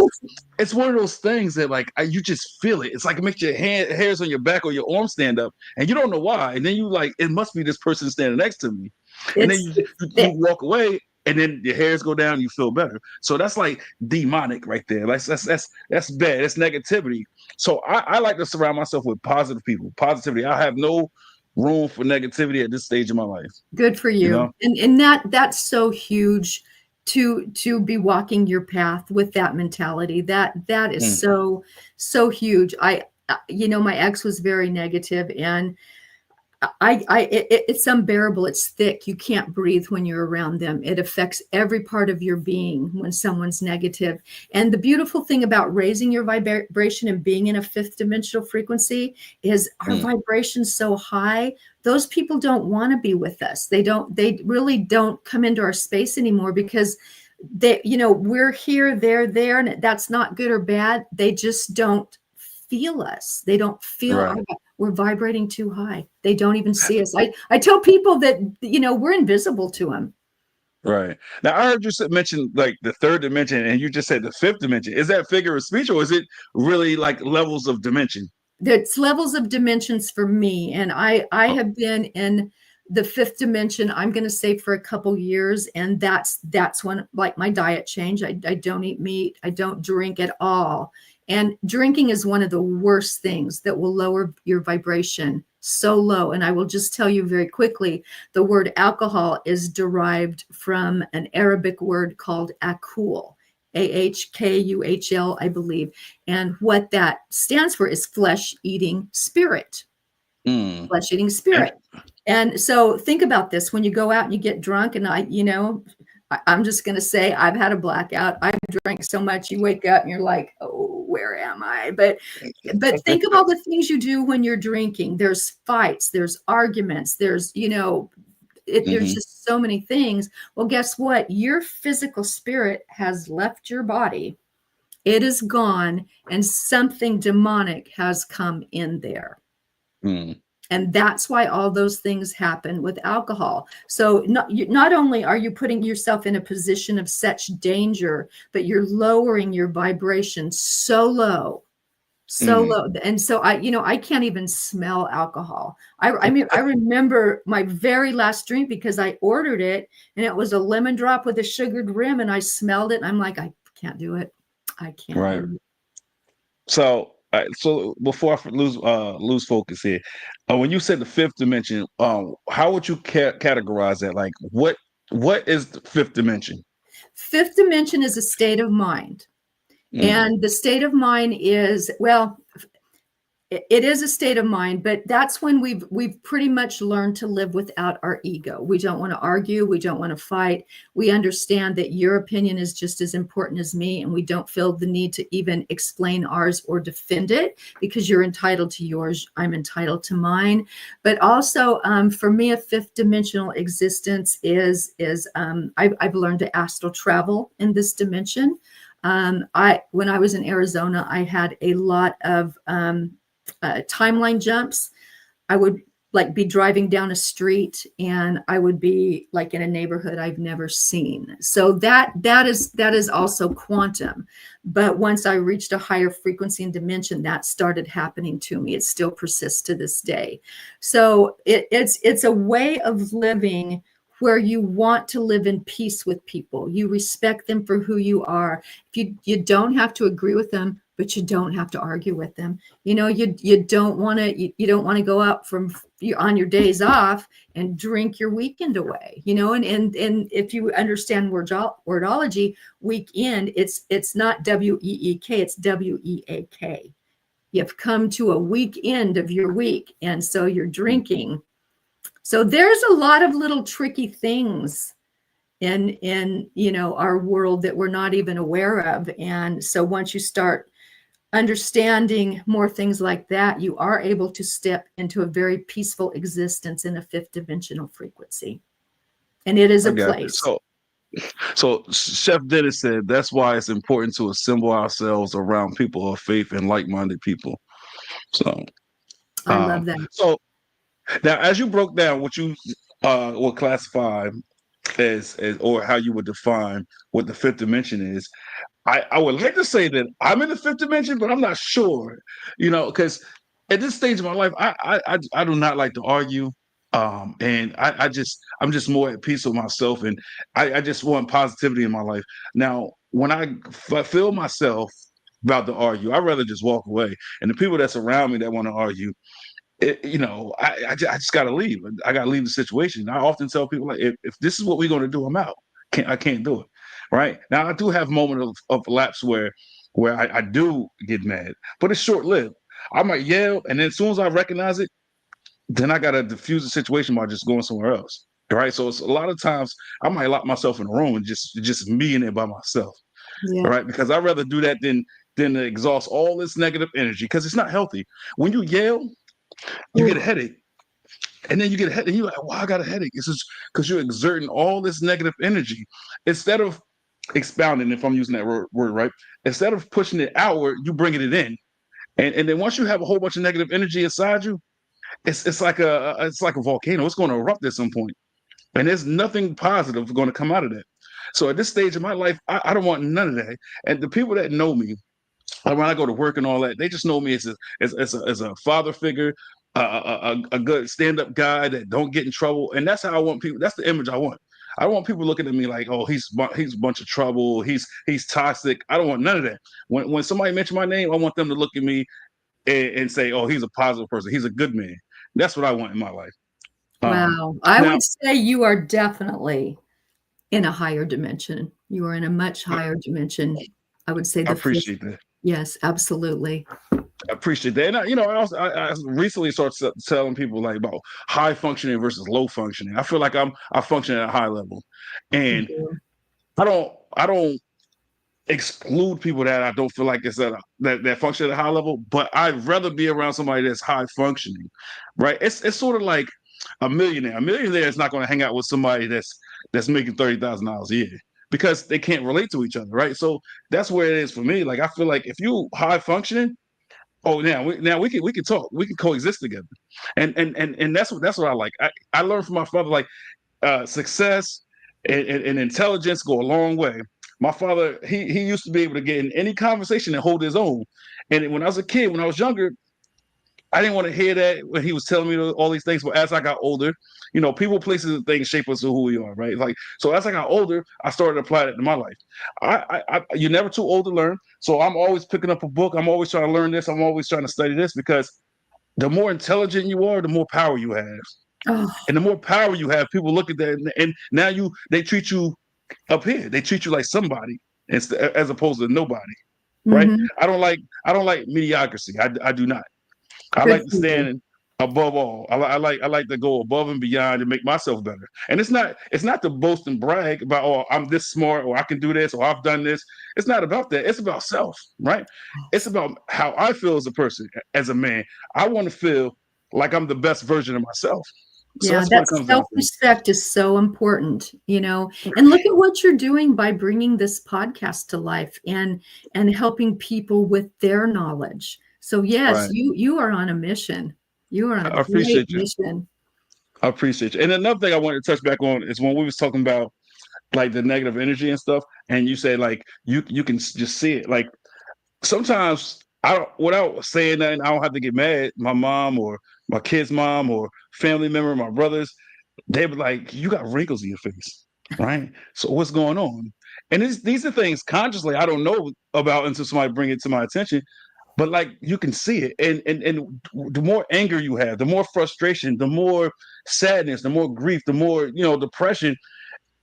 it's one of those things that like you just feel it. It's like it makes your hairs on your back or your arm stand up and you don't know why. And then you like, it must be this person standing next to me. And then It's you walk away and then your hairs go down and you feel better. So that's like demonic right there. Like that's bad. That's negativity. So I like to surround myself with positive people, positivity. I have no room for negativity at this stage of my life. good for You you. know? And that's so huge to be walking your path with that mentality. That is Mm. so huge. my ex was very negative, and it's unbearable. It's thick. You can't breathe when you're around them. It affects every part of your being when someone's negative. And the beautiful thing about raising your vibration and being in a fifth dimensional frequency is our vibration's so high. Those people don't want to be with us. They really don't come into our space anymore, because we're here, they're there, and that's not good or bad. They just don't feel us. They don't feel we're vibrating too high. They don't even see us. I tell people that, we're invisible to them. Right. Now, I heard you mention like the third dimension, and you just said the fifth dimension. Is that figure of speech, or is it really like levels of dimension? It's levels of dimensions for me. And I have been in the fifth dimension, I'm going to say, for a couple years. And that's when, like, my diet changed. I don't eat meat. I don't drink at all. And drinking is one of the worst things that will lower your vibration so low. And I will just tell you very quickly, the word alcohol is derived from an Arabic word called akul, AHKUHL, I believe. And what that stands for is flesh-eating spirit. Flesh-eating spirit. And so think about this. When you go out and you get drunk, and I'm just going to say, I've had a blackout. I've drank so much, you wake up and you're like, oh, where am I? But think of all the things you do when you're drinking. There's fights, there's arguments, there's just so many things. Well, guess what? Your physical spirit has left your body. It is gone, and something demonic has come in there. And that's why all those things happen with alcohol. So not only are you putting yourself in a position of such danger, but you're lowering your vibration so low. And so I can't even smell alcohol. I mean, I remember my very last drink, because I ordered it and it was a lemon drop with a sugared rim, and I smelled it and I'm like, I can't do it. I can't. Right. Do it. So before I lose focus here, when you said the fifth dimension, how would you categorize that? Like, what is the fifth dimension? Fifth dimension is a state of mind. And the state of mind is, well, it is a state of mind, but that's when we've pretty much learned to live without our ego. We don't want to argue. We don't want to fight. We understand that your opinion is just as important as me, and we don't feel the need to even explain ours or defend it, because you're entitled to yours. I'm entitled to mine. But also, for me, a fifth dimensional existence is I've learned to astral travel in this dimension. When I was in Arizona, I had a lot of timeline jumps. I would be driving down a street, and I would be like in a neighborhood I've never seen. So that is also quantum. But once I reached a higher frequency and dimension, that started happening to me. It still persists to this day. So it's a way of living where you want to live in peace with people. You respect them for who you are. You don't have to agree with them, but you don't have to argue with them. You don't want to go out on your days off and drink your weekend away. And if you understand wordology, weekend, it's not WEEK, it's WEAK. You've come to a weekend of your week, and so you're drinking. So there's a lot of little tricky things in our world that we're not even aware of. And so once you start understanding more things like that, you are able to step into a very peaceful existence in a fifth dimensional frequency. And it is a place. So Chef Dennis said that's why it's important to assemble ourselves around people of faith and like-minded people. So I love that. So now, as you broke down what you would classify as or how you would define what the fifth dimension is, I would like to say that I'm in the fifth dimension, but I'm not sure, because at this stage of my life, I do not like to argue. And I'm just more at peace with myself, and I just want positivity in my life. Now, when I feel myself about to argue, I'd rather just walk away. And the people that's around me that want to argue, I just got to leave. I got to leave the situation. I often tell people, like, if this is what we're going to do, I'm out. I can't do it. Right now, I do have moments of lapse where I do get mad, but it's short lived. I might yell, and then as soon as I recognize it, then I gotta diffuse the situation by just going somewhere else. Right. So it's a lot of times I might lock myself in a room and just me in it by myself. Yeah. Right. Because I'd rather do that than to exhaust all this negative energy because it's not healthy. When you yell, you get a Ooh, headache. And then you get a headache, and you're like, "Why I got a headache?" It's just because you're exerting all this negative energy instead of expounding. If I'm using that word right, instead of pushing it outward, you bringing it in, and then once you have a whole bunch of negative energy inside you, it's like a volcano. It's going to erupt at some point, and there's nothing positive going to come out of that. So at this stage of my life, I don't want none of that. And the people that know me, like when I go to work and all that, they just know me as a father figure, a good stand up guy that don't get in trouble, and that's how I want people. That's the image I want. I don't want people looking at me like, oh, he's a bunch of trouble. He's toxic. I don't want none of that. When somebody mention my name, I want them to look at me and say, oh, he's a positive person. He's a good man. That's what I want in my life. wow. I Now would say you are definitely in a higher dimension. You are in a much I higher dimension. I would say I the fifth. appreciate that. Yes, absolutely. I appreciate that. And I recently started telling people like about high functioning versus low functioning. I feel like I function at a high level, and Mhm. I don't exclude people that I don't feel like it's that function at a high level. But I'd rather be around somebody that's high functioning, right? It's sort of like a millionaire. A millionaire is not going to hang out with somebody that's making $30,000 a year because they can't relate to each other, right? So that's where it is for me. Like I feel like if you high functioning. Oh, now we can talk. We can coexist together, and that's what I like. I learned from my father like success and intelligence go a long way. My father he used to be able to get in any conversation and hold his own. And when I was a kid, when I was younger, I didn't want to hear that when he was telling me all these things. But as I got older, people, places, and things shape us to who we are, right? Like so, as I got older, I started to apply that to my life. You're never too old to learn. So I'm always picking up a book. I'm always trying to learn this. I'm always trying to study this because the more intelligent you are, the more power you have, Oh, and the more power you have, people look at that, and now they treat you up here. They treat you like somebody as opposed to nobody, right? mhm. I don't like mediocrity. I do not. I Good like to for you. stand above all. I like to go above and beyond and make myself better. And it's not to boast and brag about oh I'm this smart or I can do this or I've done this. It's not about that. It's about self, right? It's Yes. about how I feel as a person, as a man. I want to feel like I'm the best version of myself. So Yeah, that's what that it comes down to. self-respect is so important. And look at what you're doing by bringing this podcast to life and helping people with their knowledge. So yes, Right. you are on a mission. You are on a I great appreciate you. mission. I appreciate you. And another thing I wanted to touch back on is when we was talking about like the negative energy and stuff, and you said like you can just see it. Like sometimes I don't, without saying that, I don't have to get mad. My mom or my kid's mom or family member, my brothers, they be like, "You got wrinkles in your face, right? So what's going on?" And these are things consciously I don't know about until somebody bring it to my attention. But like you can see it, and the more anger you have, the more frustration, the more sadness, the more grief, the more depression.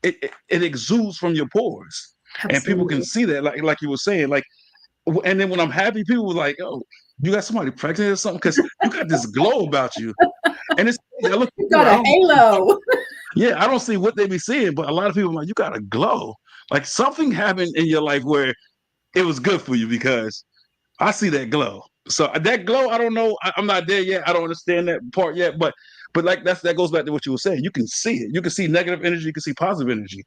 It exudes from your pores, and people can Absolutely. see that. Like you were saying, like and then when I'm happy, people were like, "Oh, you got somebody pregnant or something?" Because you got this glow about you. And it's crazy. I look at You've people, got I a don't, halo. yeah, I don't see what they be seeing, but a lot of people are like, you got a glow. Like something happened in your life where it was good for you because I see that glow. So that glow, I don't know. I'm not there yet. I don't understand that part yet, but like that goes back to what you were saying. You can see it. You can see negative energy. You can see positive energy.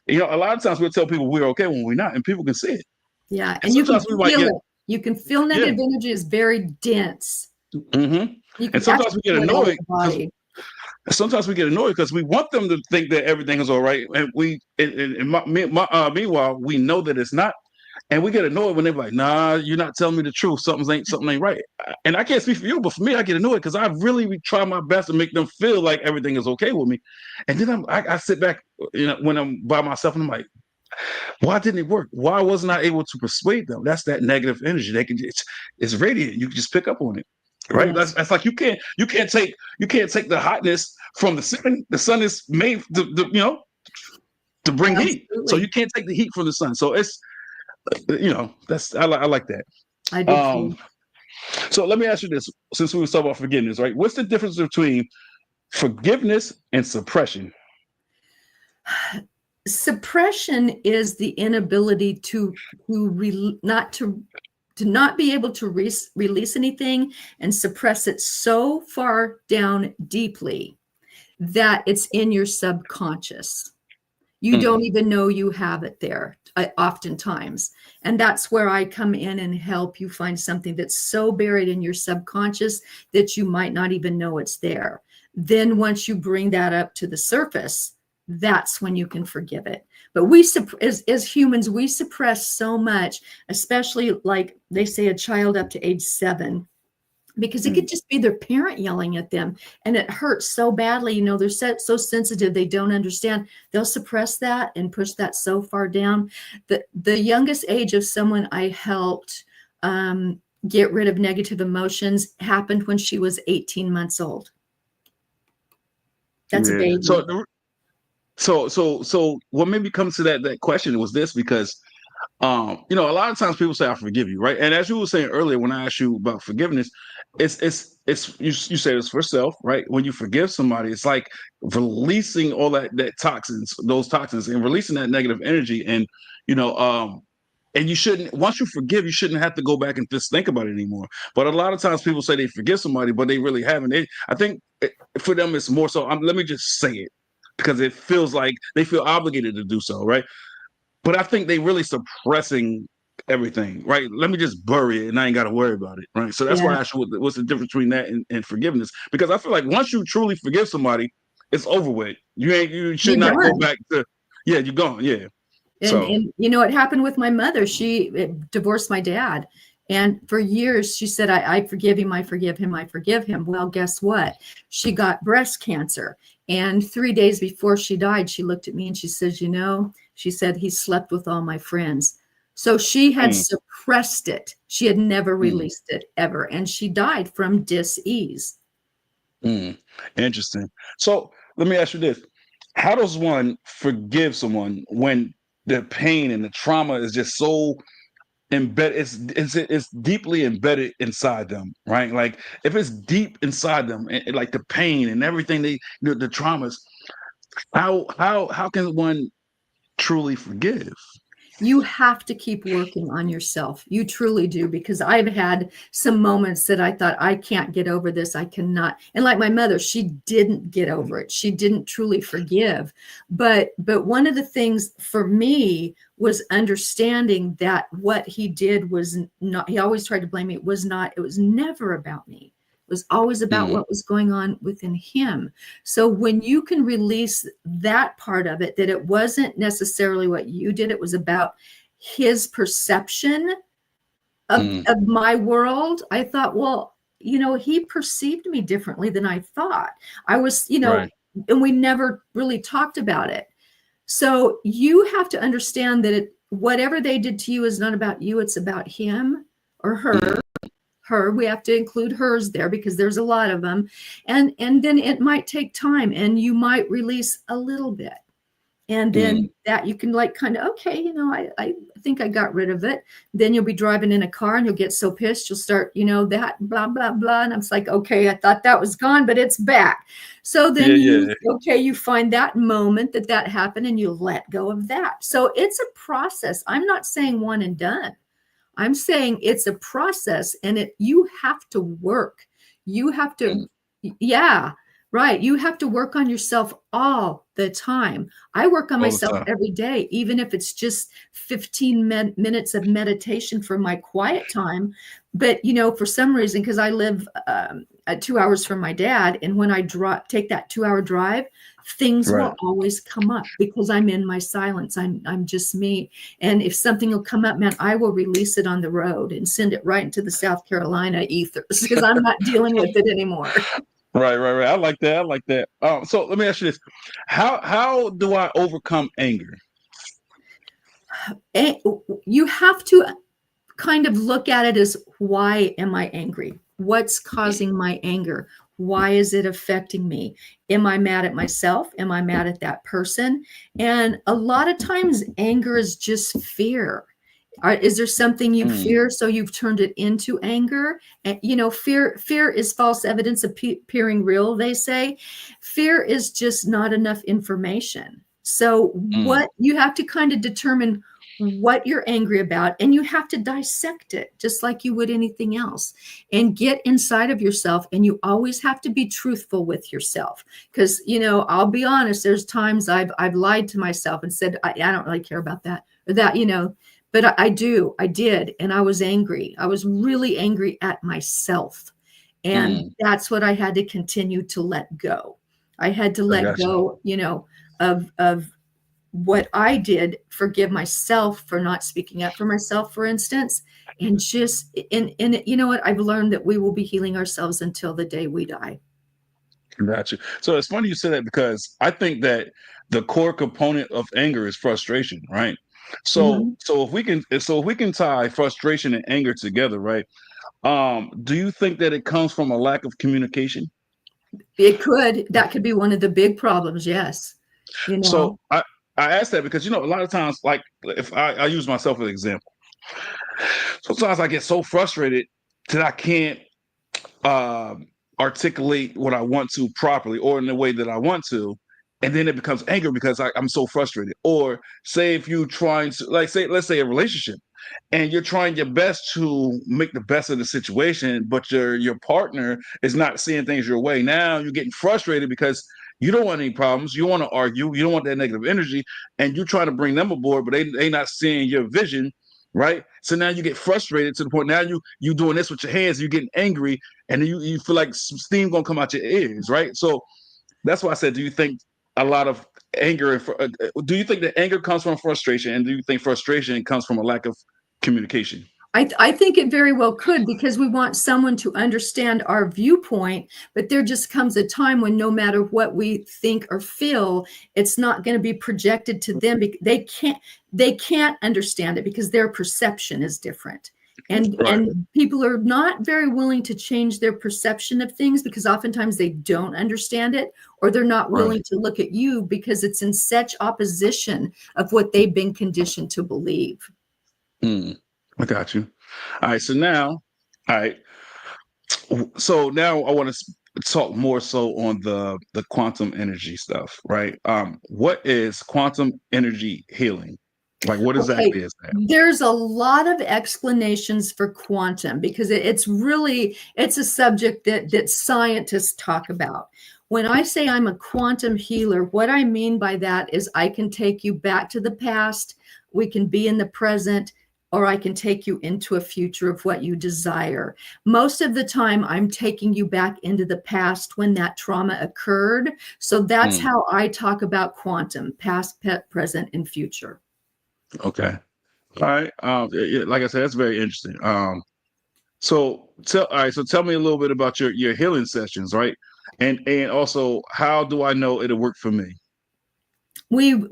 A lot of times we'll tell people we're okay when we're not, and people can see it. Yeah, And and you can sometimes we might feel get it. You can feel yeah. negative energy is very dense. hmm You And can sometimes actually we get feel it all in annoyed the because body. we want them to think that everything is all right, and meanwhile we know that it's not, and we get annoyed when they're like, "Nah, you're not telling me the truth. Something ain't right." And I can't speak for you, but for me, I get annoyed because I really try my best to make them feel like everything is okay with me, and then I sit back, when I'm by myself, and I'm like, "Why didn't it work? Why wasn't I able to persuade them?" That's that negative energy. It's radiant. You can just pick up on it. Right, Yes, that's like you can't take the hotness from the sun. The sun is made to bring heat, so you absolutely. can't take the heat from the sun. So it's that's I like that. I do Um, too. So let me ask you this: since we were talking about forgiveness, right? What's the difference between forgiveness and suppression? Suppression is the inability to not be able to release anything and suppress it so far down deeply that it's in your subconscious. You don't even know you have it there, oftentimes. And that's where I come in and help you find something that's so buried in your subconscious that you might not even know it's there. Then once you bring that up to the surface, that's when you can forgive it. But as humans, we suppress so much, especially like they say a child up to age 7, because it could just be their parent yelling at them and it hurts so badly. They're so sensitive, they don't understand. They'll suppress that and push that so far down. The youngest age of someone I helped get rid of negative emotions happened when she was 18 months old. That's a baby. So what made me come to that question was this, because a lot of times people say I forgive you, right? And as you were saying earlier when I asked you about forgiveness, it's you say it's for self, right? When you forgive somebody, it's like releasing all that those toxins, and releasing that negative energy. And and you shouldn't, once you forgive, you shouldn't have to go back and just think about it anymore. But a lot of times people say they forgive somebody, but they really haven't. I think for them it's more so, let me just say it, because it feels like they feel obligated to do so, right? But I think they really suppressing everything, right? Let me just bury it and I ain't got to worry about it, right? So that's why I asked you what's the difference between that and forgiveness, because I feel like once you truly forgive somebody, it's over with. You should not go back to, you're gone, yeah. And it happened with my mother. She divorced my dad. And for years, she said, I forgive him, I forgive him, I forgive him. Well, guess what? She got breast cancer. And 3 days before she died, she looked at me and she says, she said, he slept with all my friends. So she had suppressed it. She had never released it ever. And she died from dis-ease. Interesting. So let me ask you this. How does one forgive someone when the pain and the trauma is just so embedded, it's deeply embedded inside them, right? Like if it's deep inside them, and like the pain and everything, the traumas, how can one truly forgive? You have to keep working on yourself. You truly do, because I've had some moments that I thought, I can't get over this. I cannot. And like my mother, she didn't get over it. She didn't truly forgive. But one of the things for me was understanding that what he did was not, he always tried to blame me. It was never about me. It was always about what was going on within him. So when you can release that part of it, that it wasn't necessarily what you did, it was about his perception of my world. I thought, well, he perceived me differently than I thought. I was, Right. And we never really talked about it. So you have to understand that whatever they did to you is not about you. It's about him or her. We have to include hers there because there's a lot of them. And then it might take time and you might release a little bit. And then that you can like kind of, okay, I think I got rid of it. Then you'll be driving in a car and you'll get so pissed. You'll start, that blah, blah, blah. And I'm like, okay, I thought that was gone, but it's back. So then you find that moment that happened and you let go of that. So it's a process. I'm not saying one and done. I'm saying it's a process, and you have to work. You have to, right. You have to work on yourself all the time. I work on myself every day, even if it's just 15 minutes of meditation for my quiet time. But, for some reason, because I live 2 hours from my dad, and when I take that 2-hour drive, things will always come up because I'm in my silence. I'm just me. And if something will come up, man, I will release it on the road and send it right into the South Carolina ethers because I'm not dealing with it anymore. Right. I like that. So let me ask you this: how do I overcome anger? You have to kind of look at it as, why am I angry? What's causing my anger? Why is it affecting me? Am I mad at myself? Am I mad at that person? And a lot of times anger is just fear. Is there something you Mm, fear, so you've turned it into anger? And fear is false evidence appearing real, they say. Fear is just not enough information. So mm, what you have to kind of determine what you're angry about, and you have to dissect it just like you would anything else, and get inside of yourself. And you always have to be truthful with yourself, because I'll be honest, there's times I've lied to myself and said I don't really care about that, or that, but I did. And I was angry. I was really angry at myself. And mm. that's what I had to continue to let go. I had to I let got you. go, of what I did, forgive myself for not speaking up for myself, for instance. And just, and you know what? I've learned that we will be healing ourselves until the day we die. Got you. So it's funny you say that because I think that the core component of anger is frustration, right? So Mhm. if we can tie frustration and anger together, right? Do you think that it comes from a lack of communication? That could be one of the big problems. Yes. You So know, I ask that because a lot of times, like if I use myself as an example, sometimes I get so frustrated that I can't um, articulate what I want to properly or in the way that I want to. And then it becomes anger because I'm so frustrated. Or say if you trying to let's say a relationship and you're trying your best to make the best of the situation, but your partner is not seeing things your way. Now you're getting frustrated because you don't want any problems. You want to argue. You don't want that negative energy, and you're trying to bring them aboard, but they not seeing your vision, right? So now you get frustrated to the point now you doing this with your hands. You're getting angry, and then you feel like some steam gonna come out your ears, right? So that's why I said, do you think a lot of anger do you think that anger comes from frustration, and do you think frustration comes from a lack of communication? I think it very well could, because we want someone to understand our viewpoint, but there just comes a time when no matter what we think or feel, it's not going to be projected to them. They can't understand it because their perception is different. And Right, and people are not very willing to change their perception of things because oftentimes they don't understand it, or they're not right. willing to look at you because it's in such opposition of what they've been conditioned to believe. Mm, I got you. All right. So now, all right. So now I want to talk more so on the quantum energy stuff, right? What is quantum energy healing? Like, what Okay, exactly is that? there's a lot of explanations for quantum because it's a subject that scientists talk about. When I say I'm a quantum healer, what I mean by that is I can take you back to the past, we can be in the present, or I can take you into a future of what you desire. Most of the time, I'm taking you back into the past when that trauma occurred. So that's Mm, how I talk about quantum: past, present, and future. okay. All right. Like I said, that's very interesting. All right. So tell me a little bit about your healing sessions, right? And also, how do I know it'll work for me? we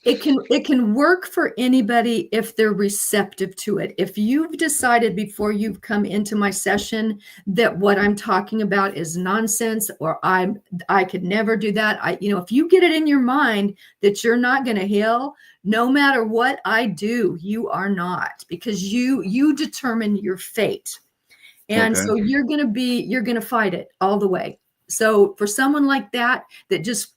it can work for anybody if they're receptive to it. If you've decided before you've come into my session that what I'm talking about is nonsense, or I could never do that, if you get it in your mind that you're not going to heal, no matter what I do, you are not, because you determine your fate. And Okay. so you're going to fight it all the way. So for someone like that just,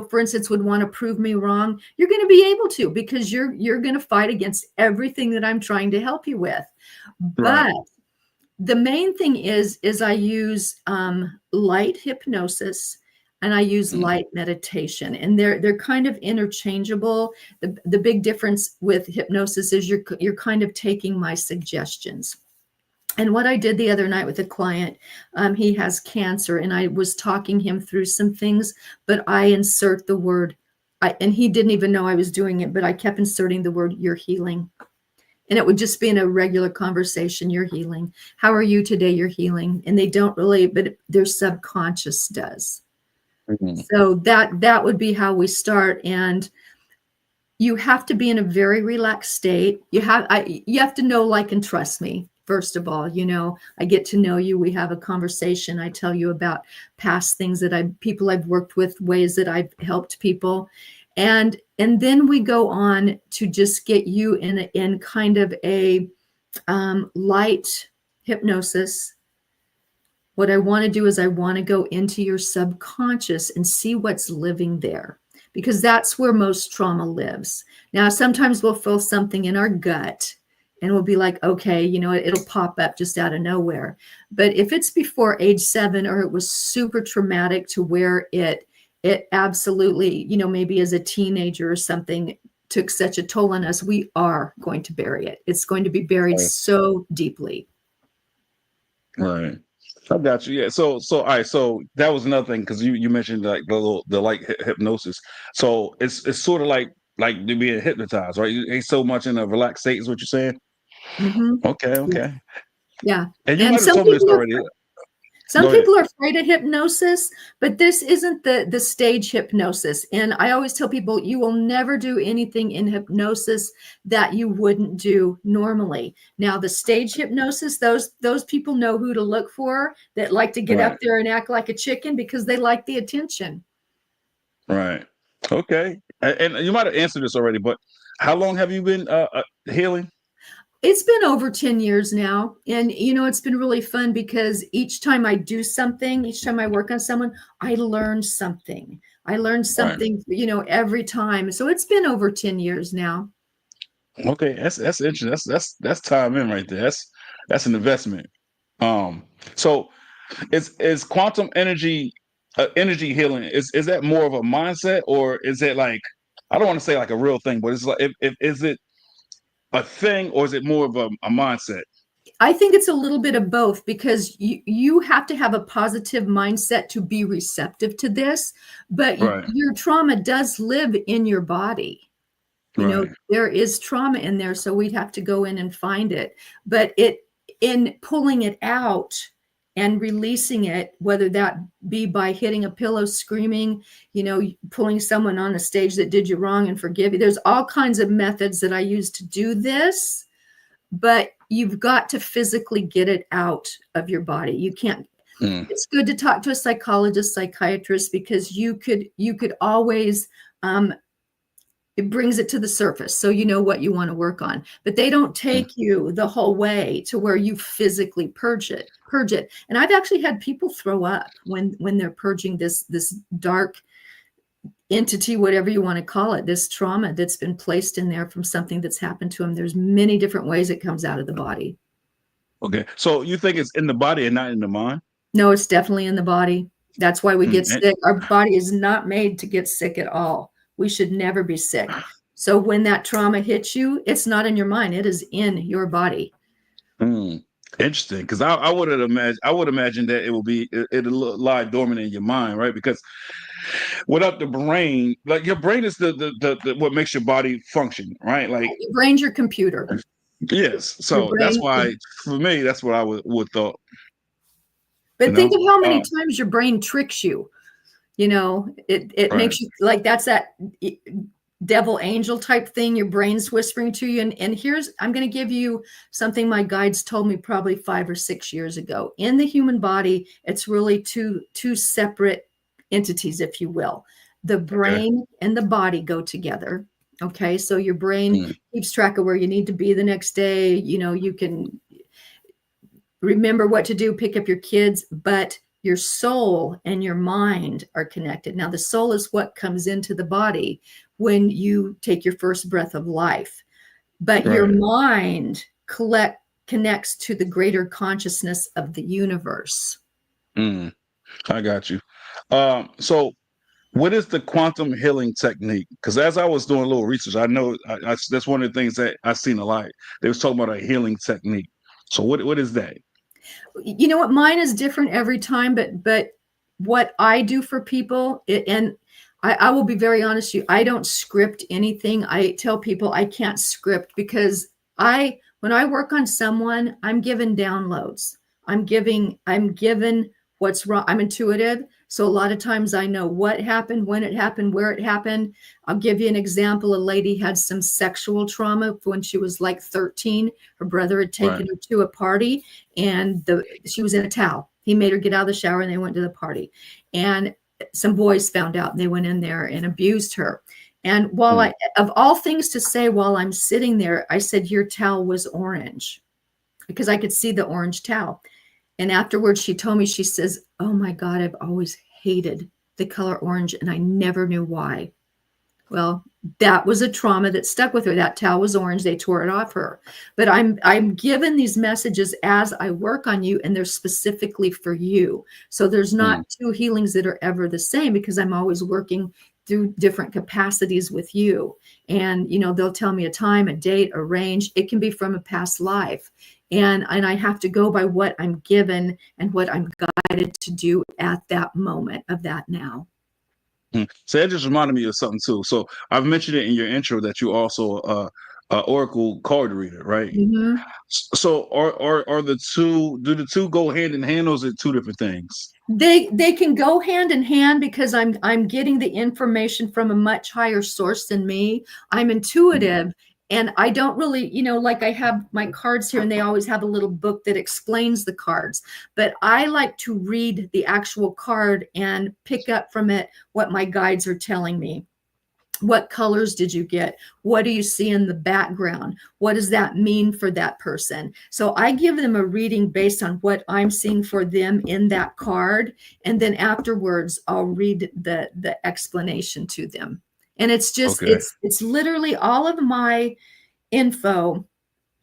for instance, would want to prove me wrong, you're going to be able to, because you're going to fight against everything that I'm trying to help you with. Right. But the main thing is I use light hypnosis, and I use Mm, light meditation, and they're kind of interchangeable. The big difference with hypnosis is you're kind of taking my suggestions. And what I did the other night with a client, he has cancer, and I was talking him through some things, but I insert the word, and he didn't even know I was doing it, but I kept inserting the word, "You're healing." And it would just be in a regular conversation: "You're healing. How are you today? You're healing." And they don't really, but their subconscious does. mm, So that would be how we start. And you have to be in a very relaxed state. You have to know, like, and trust me. First of all, I get to know you. We have a conversation. I tell you about past things that people I've worked with, ways that I've helped people. And then we go on to just get you in kind of a light hypnosis. What I want to do is I want to go into your subconscious and see what's living there, because that's where most trauma lives. Now, sometimes we'll feel something in our gut and we'll be like, okay, it'll pop up just out of nowhere. But if it's before age 7, or it was super traumatic to where it absolutely, maybe as a teenager or something, took such a toll on us, we are going to bury it. It's going to be buried Right. so deeply. Right. I got you. Yeah. So all right. So that was another thing, because you mentioned like the like hypnosis. So it's sort of like to being hypnotized, right? You ain't so much in a relaxed state, is what you're saying. Mm-hmm. Okay. Yeah. Okay. Yeah. And you And might have some told me this people are already. Some Go ahead. people are afraid of hypnosis, but this isn't the stage hypnosis. And I always tell people, you will never do anything in hypnosis that you wouldn't do normally. Now, the stage hypnosis, those people know who to look for, that like to get up Right. there and act like a chicken because they like the attention. Right. Okay. And you might have answered this already, but how long have you been healing? It's been over 10 years now. And, it's been really fun because each time I do something, each time I work on someone, I learn something. I learn Right. something, every time. So it's been over 10 years now. Okay. That's interesting. That's time in right there. That's an investment. So is quantum energy energy healing, is that more of a mindset, or is it like, I don't want to say like a real thing, but it's like, if is it a thing, or is it more of a mindset? I think it's a little bit of both, because you have to have a positive mindset to be receptive to this. But Right. your trauma does live in your body. Right. There is trauma in there, so we'd have to go in and find it. But in pulling it out and releasing it, whether that be by hitting a pillow, screaming, pulling someone on the stage that did you wrong and forgive you. There's all kinds of methods that I use to do this, but you've got to physically get it out of your body. You can't. Mm. It's good to talk to a psychologist, psychiatrist, because you could always it brings it to the surface, so you know what you want to work on. But they don't Mm. take you the whole way to where you physically purge it. And I've actually had people throw up when they're purging this dark entity, whatever you want to call it, this trauma that's been placed in there from something that's happened to them. There's many different ways it comes out of the body. Okay. So you think it's in the body and not in the mind? No, it's definitely in the body. That's why we Mm. get sick. Our body is not made to get sick at all. We should never be sick. So when that trauma hits you, it's not in your mind. It is in your body. Mm. Interesting, because I would imagine that it'll lie dormant in your mind, right? Because without the brain, like your brain is the what makes your body function, right? Like, Your brain's your computer. yes. Your So that's brain is, why, for me, that's what I would thought. You but think know. of how many times your brain tricks you. It Right. makes you like, that's that devil angel type thing. Your brain's whispering to you. And I'm going to give you something my guides told me probably 5 or 6 years ago. In the human body, it's really two separate entities, if you will. The Okay. brain and the body go together. Okay. So your brain Mm. keeps track of where you need to be the next day. You can remember what to do, pick up your kids, but your soul and your mind are connected. Now, the soul is what comes into the body when you take your first breath of life, but your Right. mind connects to the greater consciousness of the universe. Mm. I got you. So what is the quantum healing technique? Because as I was doing a little research, I know that's one of the things that I've seen a lot. They was talking about a healing technique. So what is that? You know what? Mine is different every time, but what I do for people, and I will be very honest with you, I don't script anything. I tell people I can't script, because when I work on someone, I'm given downloads. I'm given what's wrong. I'm intuitive. So a lot of times I know what happened, when it happened, where it happened. I'll give you an example. A lady had some sexual trauma when she was like 13. Her brother had Right. taken her to a party, and she was in a towel. He made her get out of the shower, and they went to the party. And some boys found out, and they went in there and abused her. And of all things to say while I'm sitting there, I said, your towel was orange, because I could see the orange towel. And afterwards, she told me, she says, oh my God, I've always hated the color orange and I never knew why. Well, that was a trauma that stuck with her. That towel was orange. They tore it off her. But I'm given these messages as I work on you, and they're specifically for you. So there's not two healings that are ever the same, because I'm always working through different capacities with you. And, they'll tell me a time, a date, a range. It can be from a past life. And I have to go by what I'm given and what I'm guided to do at that moment of that now. So that just reminded me of something too. So I've mentioned it in your intro that you also Oracle card reader, right? Mm-hmm. So are the two, do the two go hand in hand, or is it two different things? They can go hand in hand, because I'm getting the information from a much higher source than me. I'm intuitive, and I don't really, like I have my cards here, and they always have a little book that explains the cards. But I like to read the actual card and pick up from it what my guides are telling me. What colors did you get? What do you see in the background? What does that mean for that person? So I give them a reading based on what I'm seeing for them in that card. And then afterwards, I'll read the explanation to them. And it's just, it's literally all of my info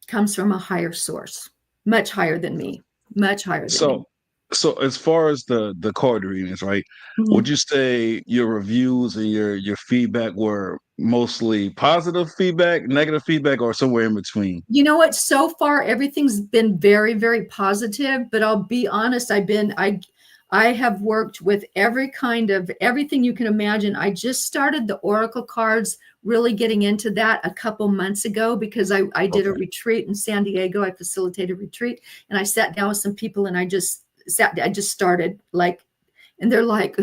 comes from a higher source, much higher than me, much higher than me. So as far as the card readings, right? Mm-hmm. Would you say your reviews and your feedback were mostly positive feedback, negative feedback, or somewhere in between? You know what? So far, everything's been very, very positive. But I'll be honest, I have worked with every kind of everything you can imagine. I just started the Oracle cards, really getting into that a couple months ago, because I did a retreat in San Diego. I facilitated a retreat, and I sat down with some people, and I just started and they're like,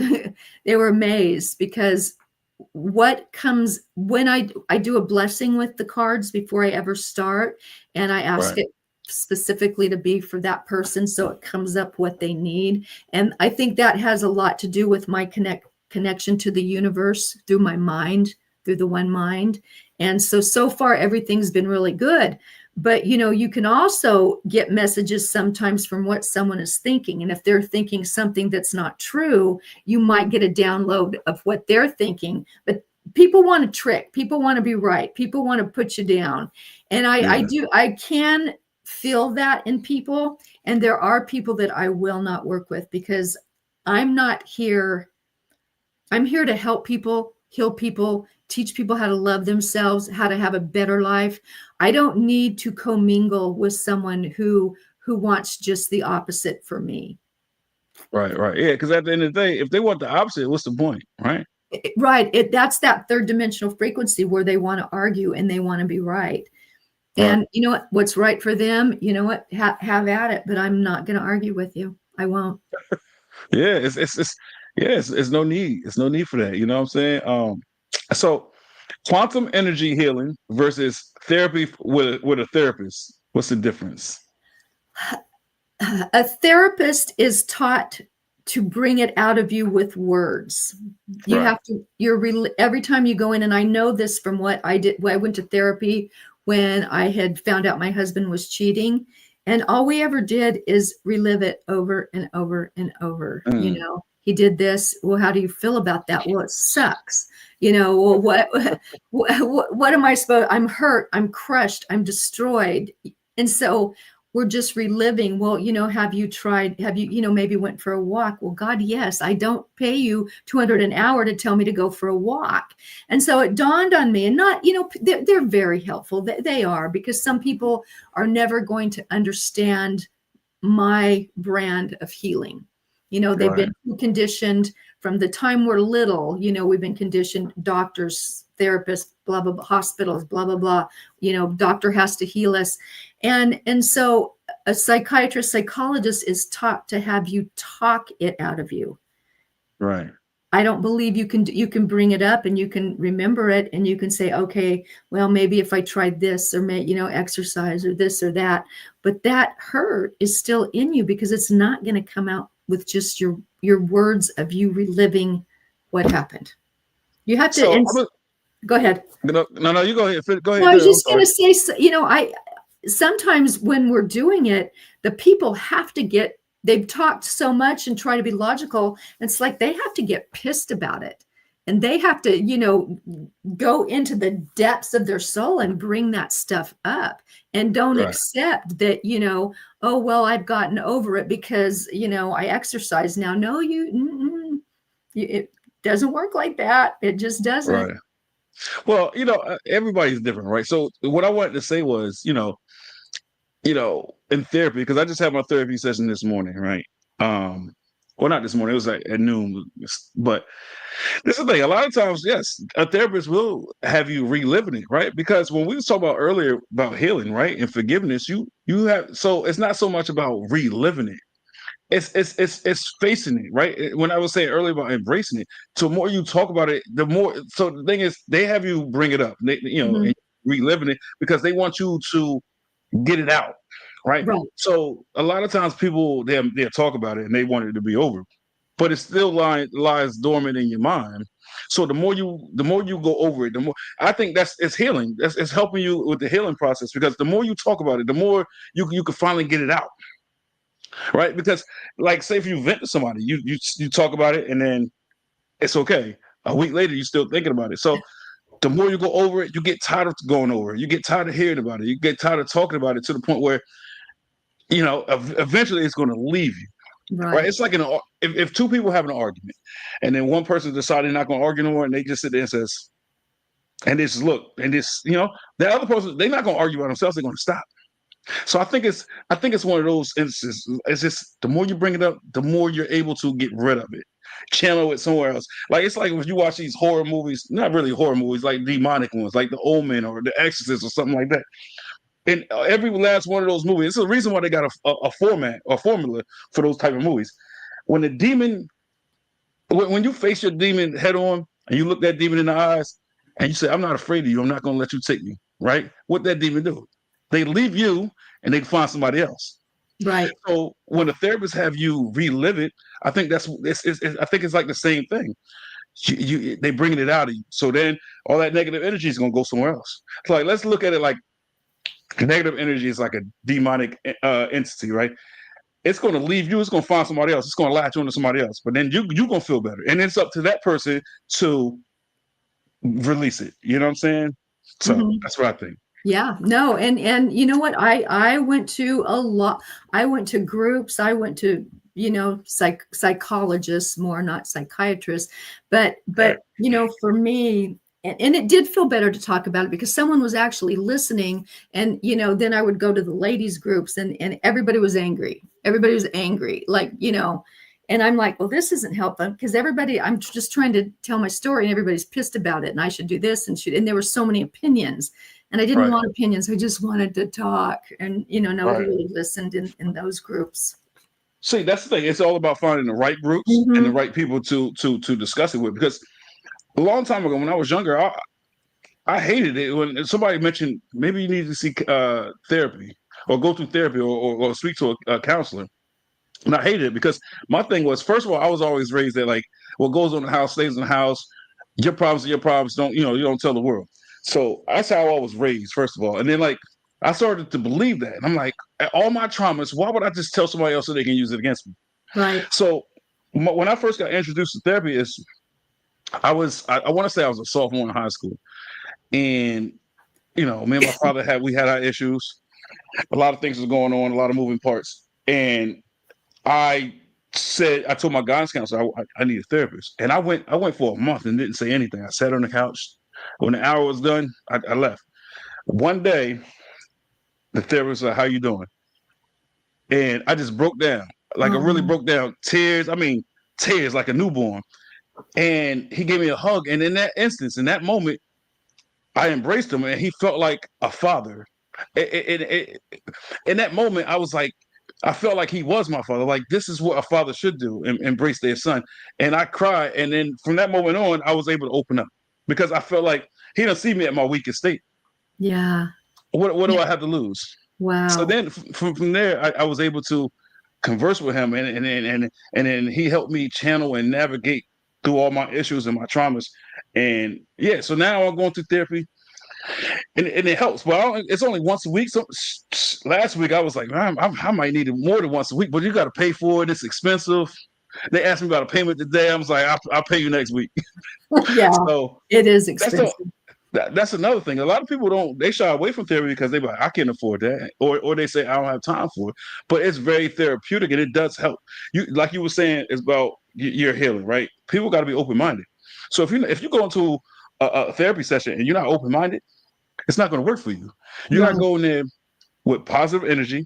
they were amazed, because what comes when I do a blessing with the cards before I ever start, and I ask it specifically to be for that person, so it comes up what they need. And I think that has a lot to do with my connection to the universe through my mind, through the one mind. And so far everything's been really good. But you can also get messages sometimes from what someone is thinking, and if they're thinking something that's not true, you might get a download of what they're thinking. But people want to trick, people want to be right, people want to put you down. And I can feel that in people. And there are people that I will not work with, because I'm here to help people, heal people, teach people how to love themselves, how to have a better life. I don't need to commingle with someone who wants just the opposite for me. Right. Yeah, because at the end of the day, if they want the opposite, what's the point, right? Right. That's that third dimensional frequency where they want to argue and they want to be right. And you know what? What's right for them, you know what? Have at it. But I'm not going to argue with you. I won't. Yeah, it's no need. It's no need for that. You know what I'm saying? So quantum energy healing versus therapy with a therapist. What's the difference? A therapist is taught to bring it out of you with words. You have to, every time you go in, and I know this from what I did. I went to therapy when I had found out my husband was cheating, and all we ever did is relive it over and over and over. He did this. Well, how do you feel about that? Well, it sucks. Well, what am I supposed? I'm hurt. I'm crushed. I'm destroyed. And so we're just reliving. Well, have you maybe went for a walk? Well, God, yes, I don't pay you $200 an hour to tell me to go for a walk. And so it dawned on me, and not, they're very helpful. They are, because some people are never going to understand my brand of healing. They've been conditioned from the time we're little. We've been conditioned, doctors, therapists, blah, blah, blah, hospitals, blah, blah, blah. Doctor has to heal us. And so a psychiatrist, psychologist is taught to have you talk it out of you. Right. I don't believe you can bring it up and you can remember it, and you can say, okay, well, maybe if I tried this, or exercise, or this or that, but that hurt is still in you, because it's not going to come out with just your words of you reliving what happened. You have to. Go ahead. No, you go ahead. Go No, ahead. I was Go. I'm just going sorry. to say, I sometimes when we're doing it, the people have to get, they've talked so much and try to be logical. It's like they have to get pissed about it. And they have to, go into the depths of their soul and bring that stuff up and don't Right. accept that, oh, well, I've gotten over it because, I exercise now. No, it doesn't work like that. It just doesn't. Right. Well, everybody's different, right? So what I wanted to say was, in therapy, because I just had my therapy session this morning, right? Well, not this morning, it was like at noon. But this is the thing, a lot of times, yes, a therapist will have you reliving it, right? Because when we was talking about earlier about healing, right, and forgiveness, you have, so it's not so much about reliving it. It's facing it, right? When I was saying earlier about embracing it, so the more you talk about it, the more. So the thing is, they have you bring it up, Mhm. and reliving it because they want you to get it out, right? Right. So a lot of times people they talk about it and they want it to be over, but it still lies dormant in your mind. So the more you go over it, the more I think it's healing. It's helping you with the healing process because the more you talk about it, the more you can finally get it out, right? Because like say if you vent to somebody, you talk about it and then it's okay. A week later, you're still thinking about it. So the more you go over it, you get tired of going over it. You get tired of hearing about it. You get tired of talking about it to the point where eventually it's going to leave you. Right? Right. It's like if two people have an argument, and then one person decided not going to argue no more, and they just sit there and says, and this look, and this, the other person they're not going to argue by themselves. They're going to stop. So I think it's one of those instances. It's just the more you bring it up, the more you're able to get rid of it, channel it somewhere else. Like it's like if you watch these horror movies, not really horror movies, like demonic ones, like The Omen or The Exorcist or something like that. And every last one of those movies, it's the reason why they got a format or formula for those type of movies. When the demon, when you face your demon head on and you look that demon in the eyes and you say, "I'm not afraid of you. I'm not going to let you take me." Right? What that demon do? They leave you and they find somebody else. Right. So when the therapists have you relive it, I think I think it's like the same thing. They bringing it out of you. So then all that negative energy is going to go somewhere else. So like let's look at it like negative energy is like a demonic entity, right? It's going to leave you. It's going to find somebody else. It's going to latch onto somebody else. But then you're going to feel better, and it's up to that person to release it. You know what I'm saying? So Mhm. that's what I think. Yeah, no, and you know what? I went to a lot. I went to groups. I went to psychologists more, not psychiatrists. But Right. for me, and it did feel better to talk about it because someone was actually listening. And then I would go to the ladies groups, and everybody was angry. Everybody was angry, And I'm like, well, this isn't helping because I'm just trying to tell my story, and everybody's pissed about it, and I should do this and there were so many opinions. And I didn't Right. want opinions. I just wanted to talk. And, nobody Right. really listened in those groups. See, that's the thing. It's all about finding the right groups and the Mm-hmm. right people to discuss it with. Because a long time ago, when I was younger, I hated it when somebody mentioned maybe you need to seek therapy or go through therapy or speak to a counselor. And I hated it because my thing was, first of all, I was always raised that like what goes on in the house stays in the house. Your problems are your problems. Don't you don't tell the world. So that's how I was raised, first of all. And then like I started to believe that. And I'm like, all my traumas, why would I just tell somebody else so they can use it against me? Right. So when I first got introduced to therapy, I want to say I was a sophomore in high school, and me and my father we had our issues. A lot of things was going on, a lot of moving parts, and I told my guidance counselor I need a therapist, and I went for a month and didn't say anything. I sat on the couch. When the hour was done, I left. One day, the therapist was like, "How you doing?" And I just broke down, like I really Oh, broke down, tears. I mean, tears like a newborn. And he gave me a hug, and in that instance, in that moment, I embraced him, and he felt like a father. In that moment, I was like, I felt like he was my father. Like this is what a father should do, embrace their son. And I cried, and then from that moment on, I was able to open up because I felt like he didn't see me at my weakest state. yeah. What do Yeah. I have to lose? So Wow. then from there, I was able to converse with him, and then he helped me channel and navigate through all my issues and my traumas. And yeah, so now I'm going through therapy, and it helps. But it's only once a week. So last week I was like, man, I might need it more than once a week, but you got to pay for it. It's expensive. They asked me about a payment today. I was like, I'll pay you next week. Yeah, So it is that's the expensive. that's another thing. A lot of people they shy away from therapy because they be like, I can't afford that, or they say I don't have time for it. But it's very therapeutic and it does help. You like you were saying, it's about your healing, right? People got to be open minded. So if you go into a therapy session and you're not open minded, it's not going to work for you. You got to Right. go in there with positive energy,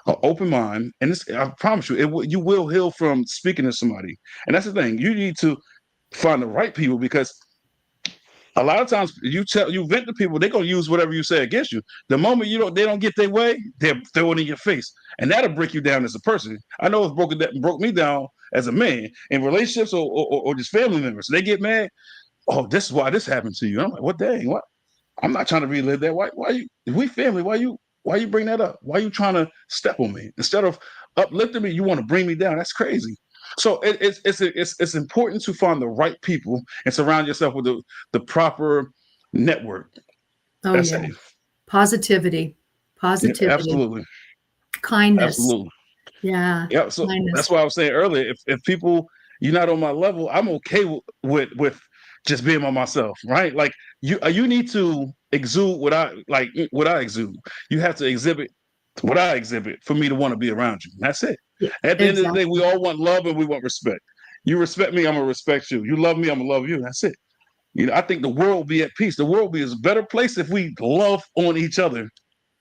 an open mind, and I promise you, you will heal from speaking to somebody. And that's the thing. You need to find the right people, because a lot of times you vent to people, they're gonna use whatever you say against you. The moment they don't get their way, they're throwing it in your face, and that'll break you down as a person. I know it's broke me down as a man in relationships or just family members. They get mad. Oh, this is why this happened to you. And I'm like, what? Dang, what? I'm not trying to relive that. Why you? If we family, why you bring that up? Why you trying to step on me instead of uplifting me? You want to bring me down? That's crazy. So it's important to find the right people and surround yourself with the proper network. Oh, That's yeah. it. Positivity, Yeah, positivity, absolutely, kindness. absolutely. Yeah, Yeah. So kindness. that's why I was saying earlier, if people you're not on my level, I'm okay with just being by myself, right? Like you need to exude what I exude. You have to exhibit what I exhibit for me to want to be around you. That's it. Yeah, At the end of the day, exactly. we all want love and we want respect. You respect me, I'm gonna respect you. You love me, I'm gonna love you. That's it. I think the world will be at peace. The world will be a better place if we love on each other.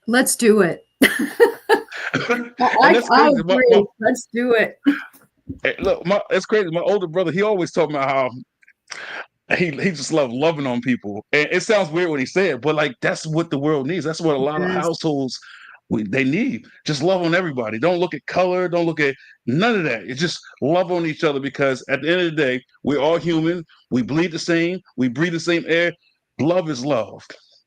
Let's do it. And I, that's I crazy. agree. Let's do it. Look, that's crazy. My older brother, he always told me how he just loved loving on people. And it sounds weird when he said it, but like that's what the world needs. That's what a lot of Yes. households they need. Just love on everybody. Don't look at color. Don't look at none of that. It's just love on each other, because at the end of the day, we're all human. We bleed the same. We breathe the same air. Love is love.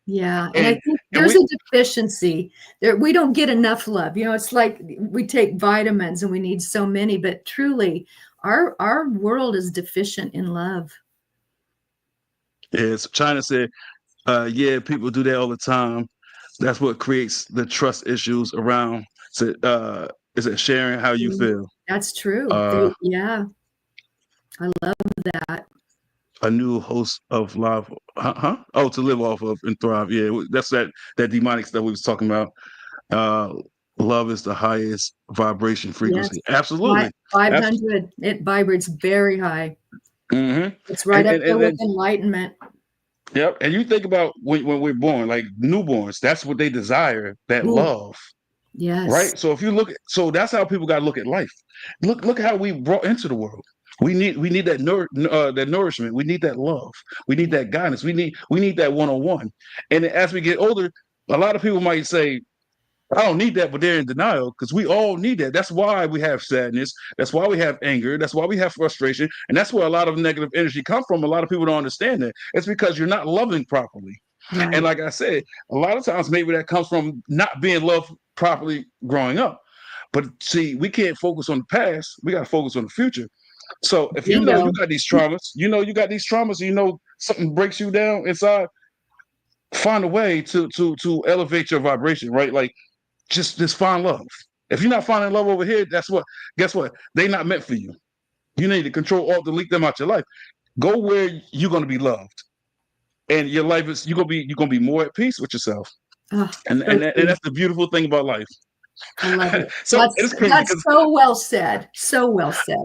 Yeah, and I And think and there's we a deficiency there. We don't get enough love. It's like we take vitamins and we need so many, but truly, our world is deficient in love. as China said, yeah, people do that all the time. That's what creates the trust issues around. So, is it sharing how you Mm, feel? that's true. Uh, Yeah, I love that. a new host of live, huh? Oh, to live off of and thrive. Yeah, that's that demonic stuff we was talking about. Uh, love is the highest vibration Yes, frequency. Absolutely. 500. It vibrates very high. Mm-hmm. It's right up there And with then enlightenment. yep. And you think about when we're born, like newborns, that's what they desire, that Ooh, love. yes. Right. So if you look at, so that's how people got to look at life. Look how we brought into the world. We need that nourishment. We need that love. We need that guidance. We need that one on one. And as we get older, a lot of people might say, I don't need that, but they're in denial, because we all need that. That's why we have sadness. That's why we have anger. That's why we have frustration. And that's where a lot of negative energy comes from. A lot of people don't understand that. It's because you're not loving properly. And Right. like I said, a lot of times maybe that comes from not being loved properly growing up. But see, we can't focus on the past. We got to focus on the future. So if you know you Bingo. got these traumas, something breaks you down inside, find a way to elevate your vibration, right? Like just find love. If you're not finding love over here, guess what? They not meant for you. You need to control alt delete them out your life. Go where you're gonna be loved. And your life is you're gonna be more at peace with yourself. Oh, And so true. that's the beautiful thing about life. I love it. So it's crazy That's because so well said. So well said.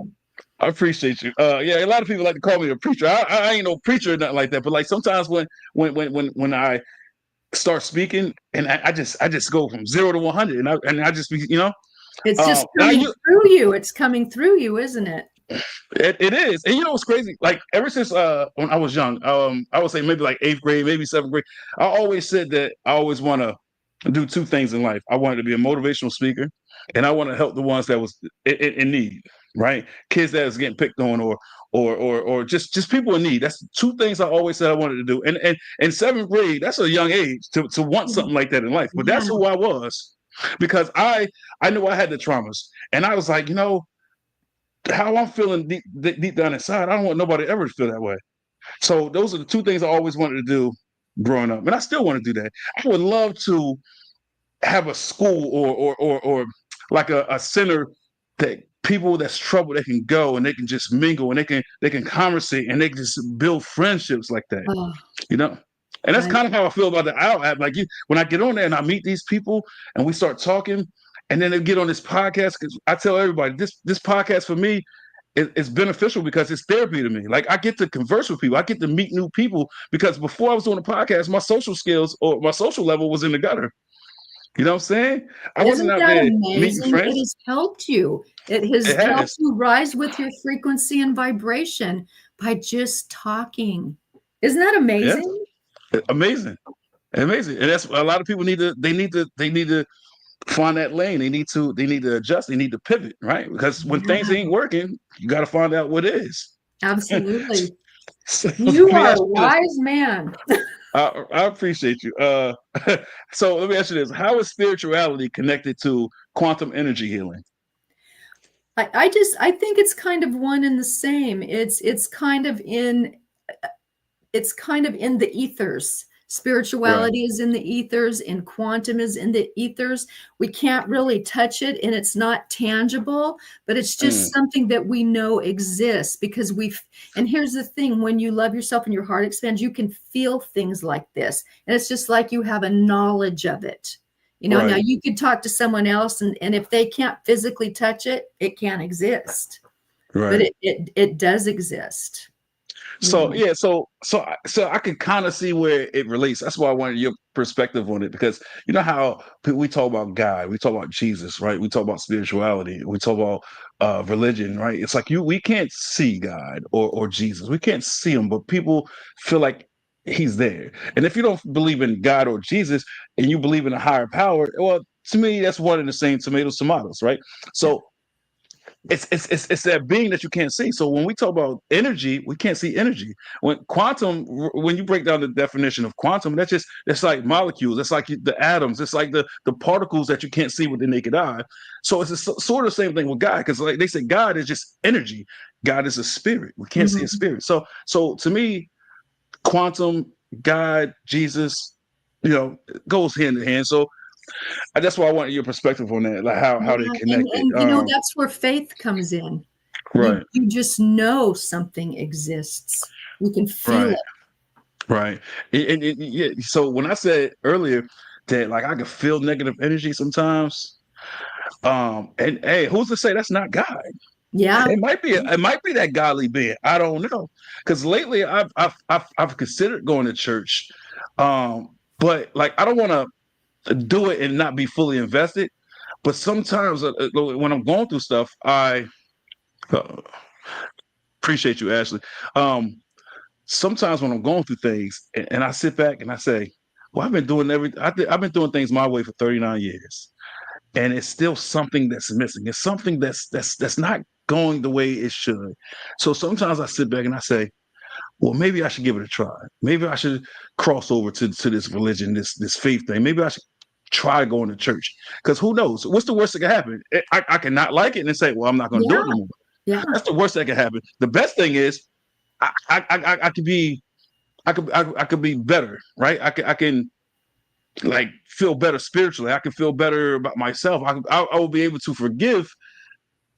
I appreciate you. Yeah, a lot of people like to call me a preacher. I ain't no preacher or nothing like that. But like sometimes when I start speaking and I just go from 0 to 100 and I just be It's just now coming you through you. It's coming through you, isn't it? it is. And you know what's crazy? Like ever since when I was young, I would say maybe like 8th grade, maybe 7th grade, I always said that I always want to do two things in life. I wanted to be a motivational speaker, and I want to help the ones that was in need, right? Kids that was getting picked on, or just people in need. That's two things I always said I wanted to do. And in 7th grade, that's a young age to want something like that in life. But Yeah. that's who I was, because I knew I had the traumas, and I was like, how I'm feeling deep down inside, I don't want nobody ever to feel that way. So those are the two things I always wanted to do growing up, and I still want to do that. I would love to have a school or like a center that people that's troubled they can go and they can just mingle and they can conversate and they can just build friendships like that, Oh, you know. And that's I, kind of how I feel about the Owl app. Like when I get on there and I meet these people and we start talking, and then they get on this podcast because I tell everybody this podcast for me it's beneficial because it's therapy to me. Like I get to converse with people, I get to meet new people because before I was doing the podcast, my social skills or my social level was in the gutter. You know what I'm saying? I wasn't isn't out that there meeting amazing? It friends. has helped you. It has It helped has. you rise with your frequency and vibration by just talking. Isn't that Yes. amazing? Amazing. Amazing. And that's a lot of people they need to find that lane. They need to adjust. They need to pivot, right? Because when things Yeah, ain't working, you got to find out what is. absolutely. So let You me are ask a you this. wise man. I appreciate you. So let me ask you this: how is spirituality connected to quantum energy healing? I think it's kind of one and the same. It's kind of in the ethers. Right. Spirituality is in the ethers, and quantum is in the ethers. We can't really touch it, and it's not tangible, but it's just Mm, something that we know exists because and here's the thing, when you love yourself and your heart expands, you can feel things like this. And it's just like you have a knowledge of it. Now right. you could talk to someone else, and if they can't physically touch it, it can't exist. But Right. it does exist. You So know. yeah, so I can kind of see where it relates. That's why I wanted your perspective on it because you know how we talk about God, we talk about Jesus, right? We talk about spirituality, we talk about religion, right? It's like we can't see God or Jesus, we can't see him, but people feel like he's there. And if you don't believe in God or Jesus and you believe in a higher power, well, to me that's one and the same tomatoes, right? Yeah. So it's that being that you can't see. So when we talk about energy, we can't see energy. When you break down the definition of quantum, that's like molecules. It's like the atoms. It's like the particles that you can't see with the naked eye. So it's sort of the same thing with God, because like they say, God is just energy. God is a spirit. We can't see a Mhm. spirit. So to me, quantum, God, Jesus, goes hand in hand. So that's why I wanted your perspective on that, like how they Yeah, and connected. that's where faith comes in. You Right, you just know something exists. You can feel right. it. Right. Yeah. So when I said earlier that like I could feel negative energy sometimes, and hey, who's to say that's not God? Yeah. It might be that godly being. I don't know. Because lately I've considered going to church, but like I don't want to do it and not be fully invested. But sometimes when I'm going through stuff, I uh, appreciate you, Ashley. Um, Sometimes when I'm going through things and I sit back and I say, well, I've been doing things my way for 39 years. And it's still something that's missing. It's something that's not going the way it should. So sometimes I sit back and I say, well, maybe I should give it a try. Maybe I should cross over to this religion, this faith thing. Maybe I should try going to church. Because who knows? What's the worst that can happen? I cannot like it and say, well, I'm not going to do Yeah. it no more. Yeah. That's the worst that can happen. The best thing is I could be I could be better, right? I can like feel better spiritually. I can feel better about myself. I will be able to forgive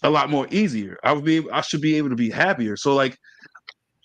a lot more easier. I should be able to be happier. So like,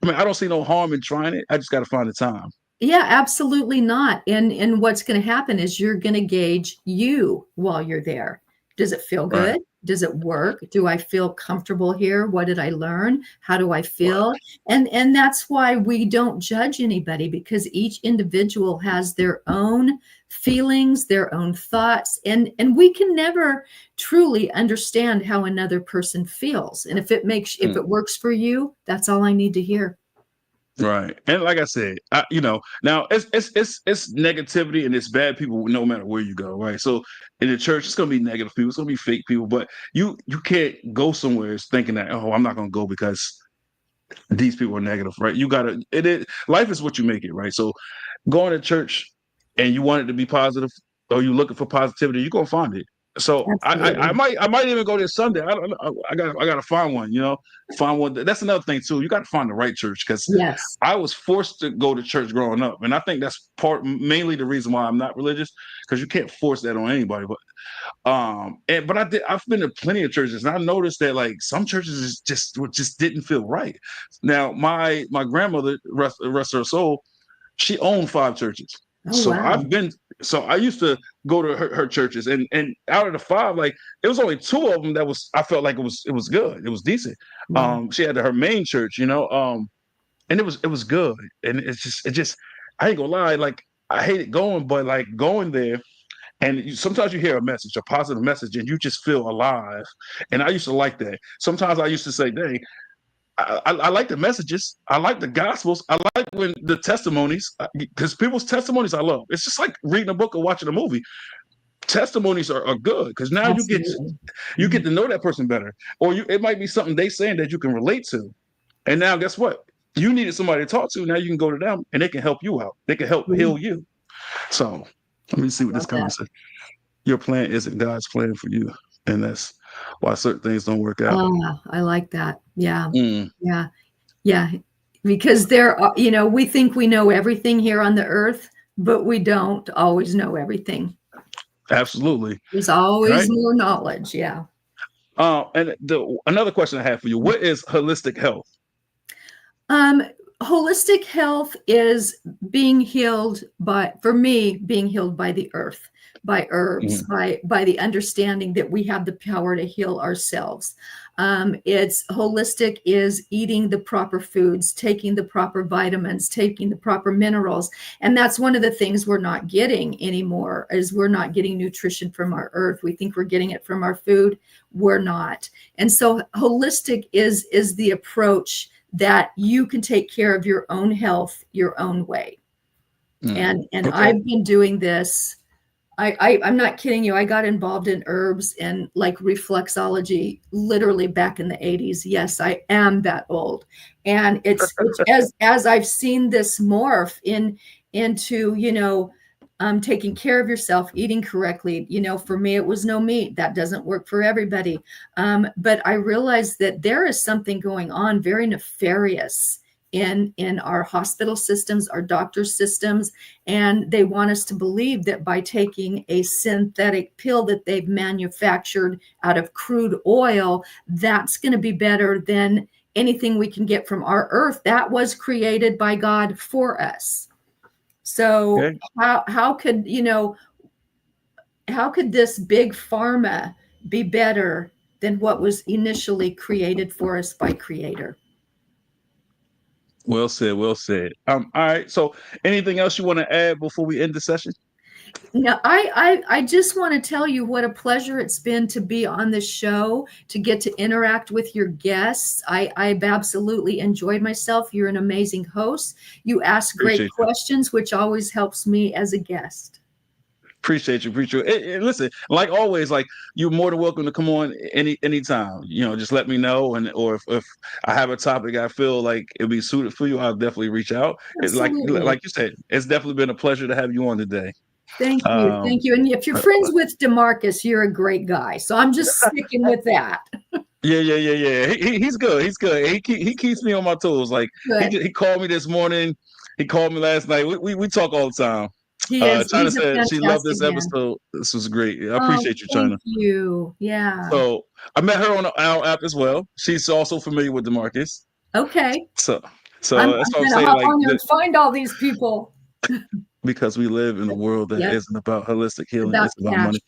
I mean, I don't see no harm in trying it. I just got to find the time. Yeah, absolutely not. And what's going to happen is you're going to gauge you while you're there. Does it feel Right. good? Does it work? Do I feel comfortable here? What did I learn? How do I Right. feel? And that's why we don't judge anybody, because each individual has their own feelings, their own thoughts, and we can never truly understand how another person feels. And if Mm. it works for you, that's all I need to hear. Right. And like I said, now it's negativity and it's bad people no matter where you go, right? So in the church, it's gonna be negative people, it's gonna be fake people, but you can't go somewhere thinking that, oh, I'm not gonna go because these people are negative, right? You gotta it is life is what you make it, right? So going to church and you want it to be positive or you looking for positivity, you're gonna find it. So I Absolutely. might even go this Sunday. I don't know. I gotta find one. Find one. That's another thing too. You got to find the right church, because Yes. I was forced to go to church growing up, and I think that's mainly the reason why I'm not religious, because you can't force that on anybody. But I've been to plenty of churches, and I noticed that like some churches just didn't feel right. Now my grandmother, rest her soul, she owned 5 churches. Oh, So wow. I used to go to her churches, and out of the 5, like it was only 2 of them that I felt like it was good. It was decent. Yeah. She had her main church, and it was good. And it just I ain't gonna lie, like I hated going, but like going there, and sometimes you hear a message, a positive message, and you just feel alive. And I used to like that. Sometimes I used to say, dang, I like the messages. I like the gospels. I like when the testimonies, because people's testimonies I love. It's just like reading a book or watching a movie. Testimonies are good, because now Absolutely. you get to know that person better, or it might be something they saying that you can relate to. And now guess what? You needed somebody to talk to. Now you can go to them, and they can help you out. They can help Yeah, heal you. So let me see what this love that. comment says. Your plan isn't God's plan for you, and that's why certain things don't work out. I like that. Yeah. Mm, Yeah. Yeah. Because we think we know everything here on the earth, but we don't always know everything. absolutely. There's always Right. more knowledge. Yeah. And another question I have for you: what is holistic health? Um, Holistic health is being healed for me, being healed by the earth, by herbs, Mm, by the understanding that we have the power to heal ourselves. It's holistic is eating the proper foods, taking the proper vitamins, taking the proper minerals. And that's one of the things we're not getting anymore, is we're not getting nutrition from our earth. We think we're getting it from our food. We're not. And so holistic is the approach that you can take care of your own health your own way. mm. And Okay. I've been doing this. I'm not kidding you. I got involved in herbs and like reflexology literally back in the 80s. Yes, I am that old. And it's as I've seen this morph into, taking care of yourself, eating correctly. For me, it was no meat. That doesn't work for everybody. But I realized that there is something going on very nefarious in our hospital systems, our doctor systems, and they want us to believe that by taking a synthetic pill that they've manufactured out of crude oil, that's going to be better than anything we can get from our earth that was created by God for us. So Okay. how could this big pharma be better than what was initially created for us by Creator? Well said. Well said. All right. So, anything else you want to add before we end the session? No, I just want to tell you what a pleasure it's been to be on this show, to get to interact with your guests. I've absolutely enjoyed myself. You're an amazing host. You ask great Appreciate you. questions, which always helps me as a guest. Appreciate you. Appreciate you. And listen, like always, like you're more than welcome to come on anytime. Just let me know, or if I have a topic I feel like it'd be suited for you, I'll definitely reach out. Absolutely. Like you said, it's definitely been a pleasure to have you on today. Thank you. Um, Thank you. And if you're friends with DeMarcus, you're a great guy. So I'm just sticking with that. yeah. He's good. He's good. He keeps me on my toes. Like Good. he called me this morning. He called me last night. We talk all the time. China He's a said she loved fantastic this man. episode. This was great. I Oh, appreciate you, thank China. you. Yeah. So I met her on our app as well. She's also familiar with DeMarcus. Okay. So I'm that's what I'm going to saying. hop Like on there and find all these people. because we live in a world that Yep. isn't about holistic healing, About it's about cash. money.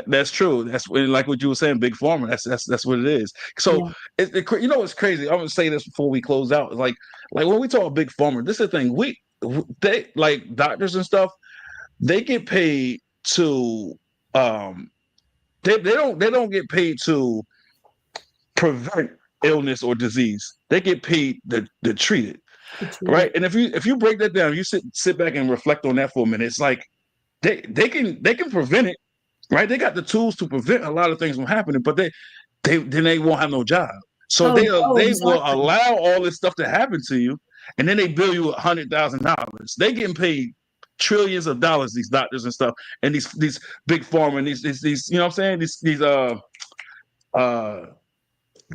That's true. That's like what you were saying, big pharma. That's what it is. So Yeah. what's crazy? I'm gonna say this before we close out. Like when we talk big pharma, this is the thing. They like doctors and stuff. They get paid to um they don't get paid to prevent illness or disease. They get paid to treat it. To treat Right. it. And if you break that down, you sit back and reflect on that for a minute. It's like they can prevent it, right? They got the tools to prevent a lot of things from happening, but they won't have no job. So Oh, they will exactly. allow all this stuff to happen to you, and then they bill you $100,000. They getting paid trillions of dollars, these doctors and stuff, and these big pharma and these you know what I'm saying, these uh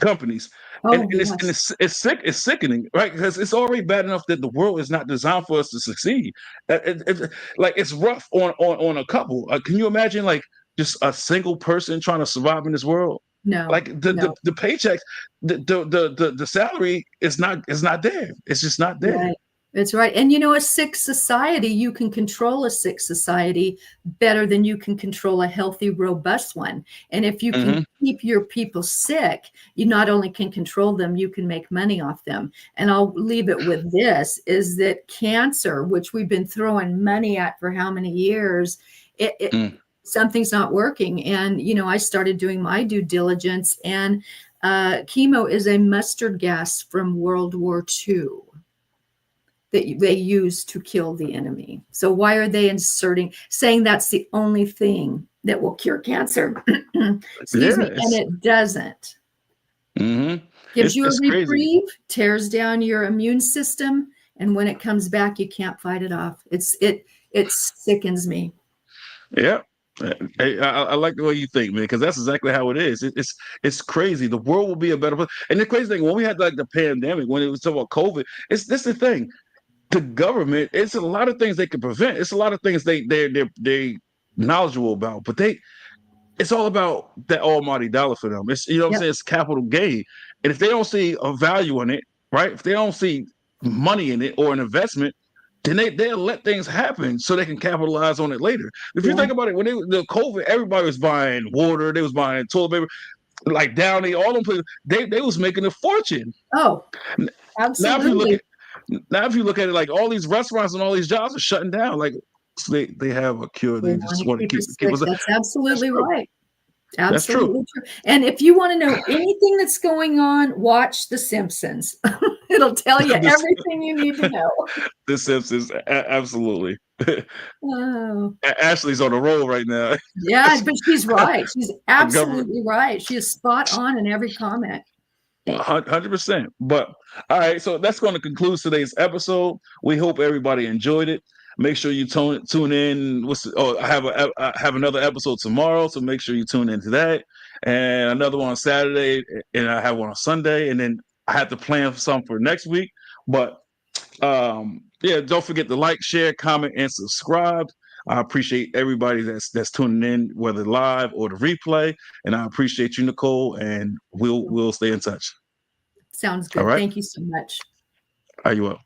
companies. Oh, And yes. it's sick, it's sickening, right? Because it's already bad enough that the world is not designed for us to succeed. Like it's rough on a couple. Can you imagine like just a single person trying to survive in this world? No, Like no. the paychecks, the salary is not there. It's just not there. Right. That's right. And a sick society, you can control a sick society better than you can control a healthy, robust one. And if you can Hmm. keep your people sick, you not only can control them, you can make money off them. And I'll leave it with this, is that cancer, which we've been throwing money at for how many years, Mm. something's not working. And, I started doing my due diligence, and chemo is a mustard gas from World War II that they use to kill the enemy. So why are they saying that's the only thing that will cure cancer? Excuse Yeah, me. And it doesn't. hmm Gives you a it's crazy. reprieve, tears down your immune system, and when it comes back, you can't fight it off. It sickens me. Yeah. I like the way you think, man, because that's exactly how it is. It's crazy. The world will be a better place. And the crazy thing, when we had like the pandemic, when it was about COVID, it's this the thing. The government, it's a lot of things they can prevent. It's a lot of things they knowledgeable about, but it's all about that almighty dollar for them. It's, you know what I'm Yep. saying? It's capital gain. And if they don't see a value in it, right? If they don't see money in it or an investment, then they'll let things happen so they can capitalize on it later. If you Yeah. think about it, when the COVID, everybody was buying water, they was buying toilet paper, like Downey, all them places, they was making a fortune. Oh, Now if you look absolutely. at now if you look at it, like all these restaurants and all these jobs are shutting down. Like they have a cure. They They want just to want to keep us keep sick. us. That's That's absolutely true. right. That's true. Absolutely true. And if you want to know anything that's going on, watch The Simpsons. It'll tell you this everything you need to know. the Simpsons, absolutely. Oh, Ashley's on the roll right now. yeah, but she's right. She's The government, absolutely right. She is spot on in every comment. 100%. But all right, so that's going to conclude today's episode. We hope everybody enjoyed it. Make sure you tune in. I have another episode tomorrow, so make sure you tune into that, and another one on Saturday, and I have one on Sunday, and then I have to plan some for next week. But yeah, don't forget to like, share, comment, and subscribe. I appreciate everybody that's tuning in, whether live or the replay, and I appreciate you, Nicole, and we'll stay in touch. Sounds All good. right, Thank you so much. are you up?